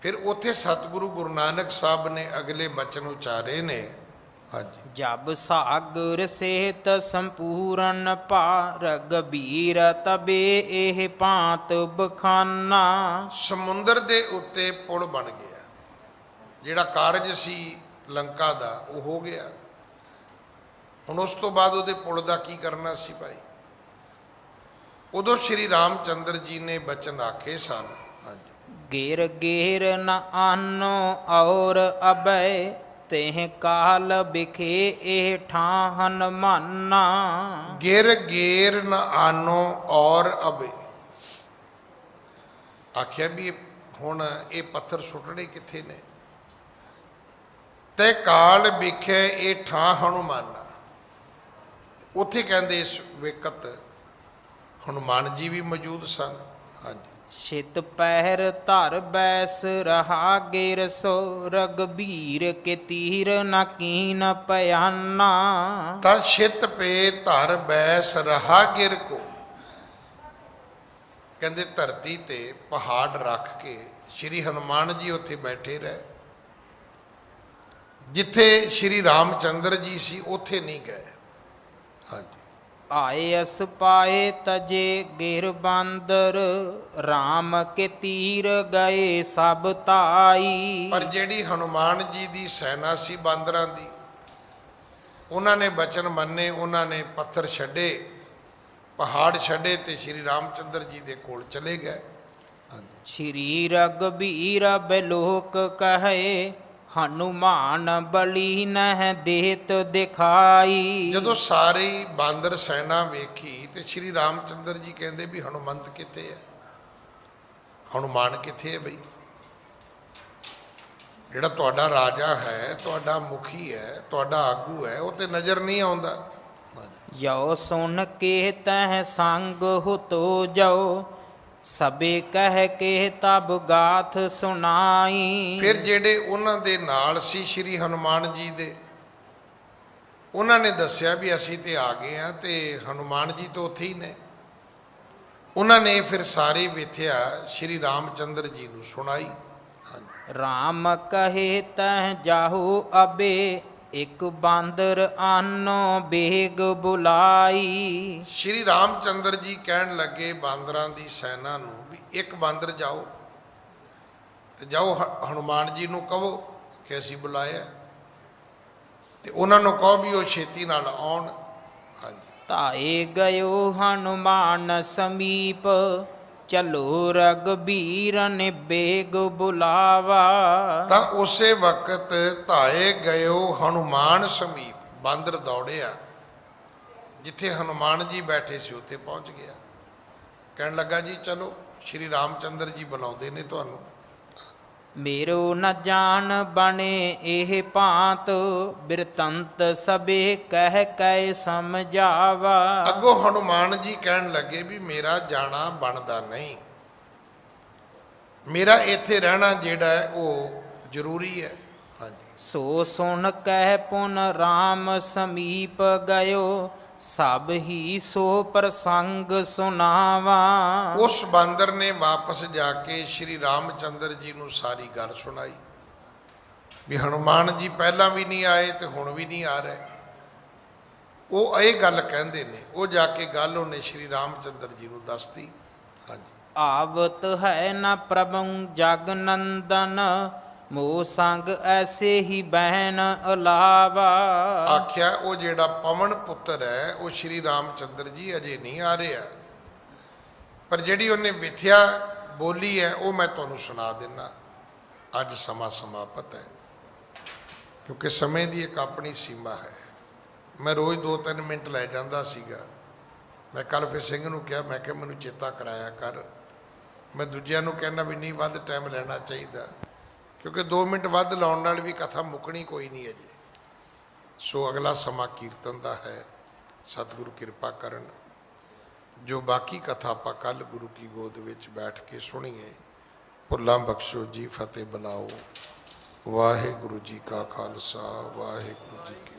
ਫਿਰ ਉੱਥੇ ਸਤਿਗੁਰੂ ਗੁਰੂ ਨਾਨਕ ਸਾਹਿਬ ਨੇ ਅਗਲੇ ਬਚਨ ਉਚਾਰੇ ਨੇ। ਹਾਂਜੀ। ਜਬ ਸਾਗਰ ਸੇਤ ਸੰਪੂਰਨ ਭਾਰ ਗੰਭੀਰ ਤਬੇ ਇਹ ਭਾਂਤ ਬਖਾਨਾ। ਸਮੁੰਦਰ ਦੇ ਉੱਤੇ ਪੁਲ ਬਣ ਗਿਆ, ਜਿਹੜਾ ਕਾਰਜ ਸੀ ਲੰਕਾ ਦਾ ਉਹ ਹੋ ਗਿਆ। ਹੁਣ ਉਸ ਤੋਂ ਬਾਅਦ ਉਹਦੇ ਪੁਲ ਦਾ ਕੀ ਕਰਨਾ ਸੀ ਭਾਈ? ਉਦੋਂ ਸ਼੍ਰੀ ਰਾਮਚੰਦਰ ਜੀ ਨੇ ਬਚਨ ਆਖੇ ਸਨ। ਹਾਂਜੀ। ਗੇਰ ਗੇਰ ਨ ਆਨੋ ਔਰ ਅਬੈ ਤੇਹ ਕਾਲ ਬਿਖੇ ਇਹ ਠਾਂ ਹਨਮਾਨਾ। ਗਿਰ ਗੇਰ ਨ ਆਨੋ ਔਰ ਅਬੇ। ਆਖਿਆ ਵੀ ਹੁਣ ਇਹ ਪੱਥਰ ਸੁੱਟਣੇ ਕਿੱਥੇ ਨੇ? ਤੇ ਕਾਲ ਵਿਖੇ ਇਹ ਠਾਂ ਹਨੂਮਾਨਾ। ਉੱਥੇ ਕਹਿੰਦੇ ਇਸ ਵਿਕਤ ਹਨੂਮਾਨ ਜੀ ਵੀ ਮੌਜੂਦ ਸਨ। ਹਾਂਜੀ। ਛਿਤ ਪਹਿਰ ਧਰ ਬੈਸ ਰਹਾ ਗਿਰ ਸੋ ਰਗਬੀਰ ਕੇ ਤੀਰ ਨਾ ਕੀਨ ਪਿਆਨਾ। ਤਾਂ ਛਿਤ ਪੇ ਧਰ ਬੈਸ ਰਹਾ ਗਿਰ ਕੋ, ਕਹਿੰਦੇ ਧਰਤੀ ਤੇ ਪਹਾੜ ਰੱਖ ਕੇ ਸ਼੍ਰੀ ਹਨੂਮਾਨ ਜੀ ਉੱਥੇ ਬੈਠੇ ਰਹੇ। ਜਿੱਥੇ ਸ਼੍ਰੀ ਰਾਮਚੰਦਰ ਜੀ ਸੀ ਉੱਥੇ ਨਹੀਂ ਗਏ। ਹਾਂਜੀ। ਆਏ ਅਸ ਪਾਏ ਤਜੇ ਗਿਰ ਬਾਂਦਰ RAM ਕੇ ਤੀਰ ਗਏ ਸਭ ਤਾਈ। ਪਰ ਜਿਹੜੀ ਹਨੂਮਾਨ ਜੀ ਦੀ ਸੈਨਾ ਸੀ ਬਾਂਦਰਾਂ ਦੀ, ਉਹਨਾਂ ਨੇ ਬਚਨ ਮੰਨੇ, ਉਹਨਾਂ ਨੇ ਪੱਥਰ ਛੱਡੇ, ਪਹਾੜ ਛੱਡੇ ਤੇ ਸ਼੍ਰੀ ਰਾਮਚੰਦਰ ਜੀ ਦੇ ਕੋਲ ਚਲੇ ਗਏ। ਸ਼੍ਰੀ ਰਘਬੀਰ ਬਿਲੋਕ ਕਹੇ ਹਨੂਮਾਨ ਬਲੀ ਨਹਿ ਦੇਤ ਦਿਖਾਈ। ਜਦੋਂ ਸਾਰੀ ਬਾਂਦਰ ਸੈਨਾ ਵੇਖੀ ਤੇ ਸ਼੍ਰੀ ਰਾਮਚੰਦਰ ਜੀ ਕਹਿੰਦੇ ਵੀ ਹਨੂਮੰਤ ਕਿੱਥੇ ਹੈ, ਹਨੂਮਾਨ ਕਿੱਥੇ ਹੈ ਬਈ? ਜਿਹੜਾ ਤੁਹਾਡਾ ਰਾਜਾ ਹੈ, ਤੁਹਾਡਾ ਮੁਖੀ ਹੈ, ਤੁਹਾਡਾ ਆਗੂ ਹੈ, ਉਹ ਤੇ ਨਜ਼ਰ ਨਹੀਂ ਆਉਂਦਾ। ਜੋ ਸੁਨ ਕੇ ਤਹ ਸੰਗ ਹੁਤੋ ਜਾਓ ਸਭੇ ਕਹਿ ਕੇ ਤਬ ਗਾਥ ਸੁਣਾਈ। ਫਿਰ ਜਿਹੜੇ ਉਹਨਾਂ ਦੇ ਨਾਲ ਸੀ ਸ਼੍ਰੀ ਹਨੂਮਾਨ ਜੀ ਦੇ, ਉਹਨਾਂ ਨੇ ਦੱਸਿਆ ਵੀ ਅਸੀਂ ਤੇ ਆ ਗਏ ਹਾਂ ਤੇ ਹਨੂਮਾਨ ਜੀ ਤਾਂ ਉੱਥੇ ਹੀ ਨੇ। ਉਹਨਾਂ ਨੇ ਫਿਰ ਸਾਰੀ ਵਿਥਿਆ ਸ਼੍ਰੀ ਰਾਮਚੰਦਰ ਜੀ ਨੂੰ ਸੁਣਾਈ। RAM ਕਹੇ ਤਹ ਜਾਹੂ ਅਬੇ ਇੱਕ ਬਾਂਦਰ ਆਨੋ ਬੇਗ ਬੁਲਾਈ। ਸ਼੍ਰੀ ਰਾਮਚੰਦਰ ਜੀ ਕਹਿਣ ਲੱਗੇ ਬਾਂਦਰਾਂ ਦੀ ਸੈਨਾ ਨੂੰ ਵੀ ਇੱਕ ਬਾਂਦਰ ਜਾਓ ਤੇ ਜਾਓ ਹਨੂਮਾਨ ਜੀ ਨੂੰ ਕਹੋ ਕਿ ਅਸੀਂ ਬੁਲਾਇਆ, ਤੇ ਉਹਨਾਂ ਨੂੰ ਕਹੋ ਵੀ ਉਹ ਛੇਤੀ ਨਾਲ ਆਉਣ। ਹਾਂਜੀ। ਧਾਏ ਗਇਓ ਹਨੂਮਾਨ ਸਮੀਪ ਚਲੋ ਰਘਬੀਰ ਨੇ ਬੇਗ ਬੁਲਾਵਾ। ਤਾਂ ਉਸੇ ਵਕਤ ਧਾਏ ਗਇਓ ਹਨੂਮਾਨ ਸਮੀਪ, ਬਾਂਦਰ ਦੌੜਿਆ ਜਿੱਥੇ ਹਨੂਮਾਨ ਜੀ ਬੈਠੇ ਸੀ ਉੱਥੇ ਪਹੁੰਚ ਗਿਆ। ਕਹਿਣ ਲੱਗਾ ਜੀ ਚਲੋ ਸ਼੍ਰੀ ਰਾਮਚੰਦਰ ਜੀ ਬੁਲਾਉਂਦੇ ਨੇ ਤੁਹਾਨੂੰ। ਮੇਰੋ ਨ ਜਾਣ ਬਣੇ ਇਹ ਭਾਂਤ ਬਿਰਤੰਤ ਸਭੇ ਕਹਿ ਕੈ ਸਮਝਾਵਾ। ਅੱਗੋਂ ਹਨੂਮਾਨ ਜੀ ਕਹਿਣ ਲੱਗੇ ਵੀ ਮੇਰਾ ਜਾਣਾ ਬਣਦਾ ਨਹੀਂ, ਮੇਰਾ ਇੱਥੇ ਰਹਿਣਾ ਜਿਹੜਾ ਹੈ ਉਹ ਜ਼ਰੂਰੀ ਹੈ। ਹਾਂਜੀ। ਸੋ ਸੁਣ ਕਹਿ ਪੁਨ RAM ਸਮੀਪ ਗਇਓ ਸਭ ਹੀ ਸੋ ਪ੍ਰਸੰਗ ਸੁਣਾਵਾ। ਉਸ ਬਾਂਦਰ ਨੇ ਵਾਪਸ ਜਾ ਕੇ ਸ਼੍ਰੀ ਰਾਮਚੰਦਰ ਜੀ ਨੂੰ ਸਾਰੀ ਗੱਲ ਸੁਣਾਈ ਵੀ ਹਨੂਮਾਨ ਜੀ ਪਹਿਲਾਂ ਵੀ ਨਹੀਂ ਆਏ ਤੇ ਹੁਣ ਵੀ ਨਹੀਂ ਆ ਰਹੇ। ਉਹ ਇਹ ਗੱਲ ਕਹਿੰਦੇ ਨੇ, ਉਹ ਜਾ ਕੇ ਗੱਲ ਉਹਨੇ ਸ਼੍ਰੀ ਰਾਮਚੰਦਰ ਜੀ ਨੂੰ ਦੱਸਤੀ। ਹਾਂਜੀ। ਆਵਤ ਹੈ ਨ ਪ੍ਰਭੰ ਜਗ ਨੰਦਨ ਮੋਹ ਸੰਗ ਐਸੇ ਹੀ ਬਹਿਨ ਅਲਾਵਾ। ਆਖਿਆ ਉਹ ਜਿਹੜਾ ਪਵਨ ਪੁੱਤਰ ਹੈ ਉਹ ਸ਼੍ਰੀ ਰਾਮਚੰਦਰ ਜੀ ਅਜੇ ਨਹੀਂ ਆ ਰਿਹਾ, ਪਰ ਜਿਹੜੀ ਉਹਨੇ ਵਿਥਿਆ ਬੋਲੀ ਹੈ ਉਹ ਮੈਂ ਤੁਹਾਨੂੰ ਸੁਣਾ ਦਿੰਦਾ। ਅੱਜ ਸਮਾਂ ਸਮਾਪਤ ਹੈ, ਕਿਉਂਕਿ ਸਮੇਂ ਦੀ ਇੱਕ ਆਪਣੀ ਸੀਮਾ ਹੈ। ਮੈਂ ਰੋਜ਼ 2-3 ਮਿੰਟ ਲੈ ਜਾਂਦਾ ਸੀਗਾ। ਮੈਂ ਕੱਲ੍ਹ ਫਿਰ ਸਿੰਘ ਨੂੰ ਕਿਹਾ, ਮੈਂ ਕਿਹਾ ਮੈਨੂੰ ਚੇਤਾ ਕਰਾਇਆ ਕਰ। ਮੈਂ ਦੂਜਿਆਂ ਨੂੰ ਕਹਿੰਦਾ ਵੀ ਨਹੀਂ ਵੱਧ ਟਾਈਮ ਲੈਣਾ ਚਾਹੀਦਾ, ਕਿਉਂਕਿ 2 ਮਿੰਟ ਵੱਧ ਲਾਉਣ ਨਾਲ ਵੀ ਕਥਾ ਮੁੱਕਣੀ ਕੋਈ ਨਹੀਂ ਅਜੇ। ਸੋ ਅਗਲਾ ਸਮਾਂ ਕੀਰਤਨ ਦਾ ਹੈ। ਸਤਿਗੁਰੂ ਕਿਰਪਾ ਕਰਨ ਜੋ ਬਾਕੀ ਕਥਾ ਆਪਾਂ ਕੱਲ੍ਹ ਗੁਰੂ ਕੀ ਗੋਦ ਵਿੱਚ ਬੈਠ ਕੇ ਸੁਣੀਏ। ਭੁੱਲਾਂ ਬਖਸ਼ੋ ਜੀ, ਫਤਿਹ ਬੁਲਾਓ। ਵਾਹਿਗੁਰੂ ਜੀ ਕਾ ਖਾਲਸਾ, ਵਾਹਿਗੁਰੂ ਜੀ ਕੀ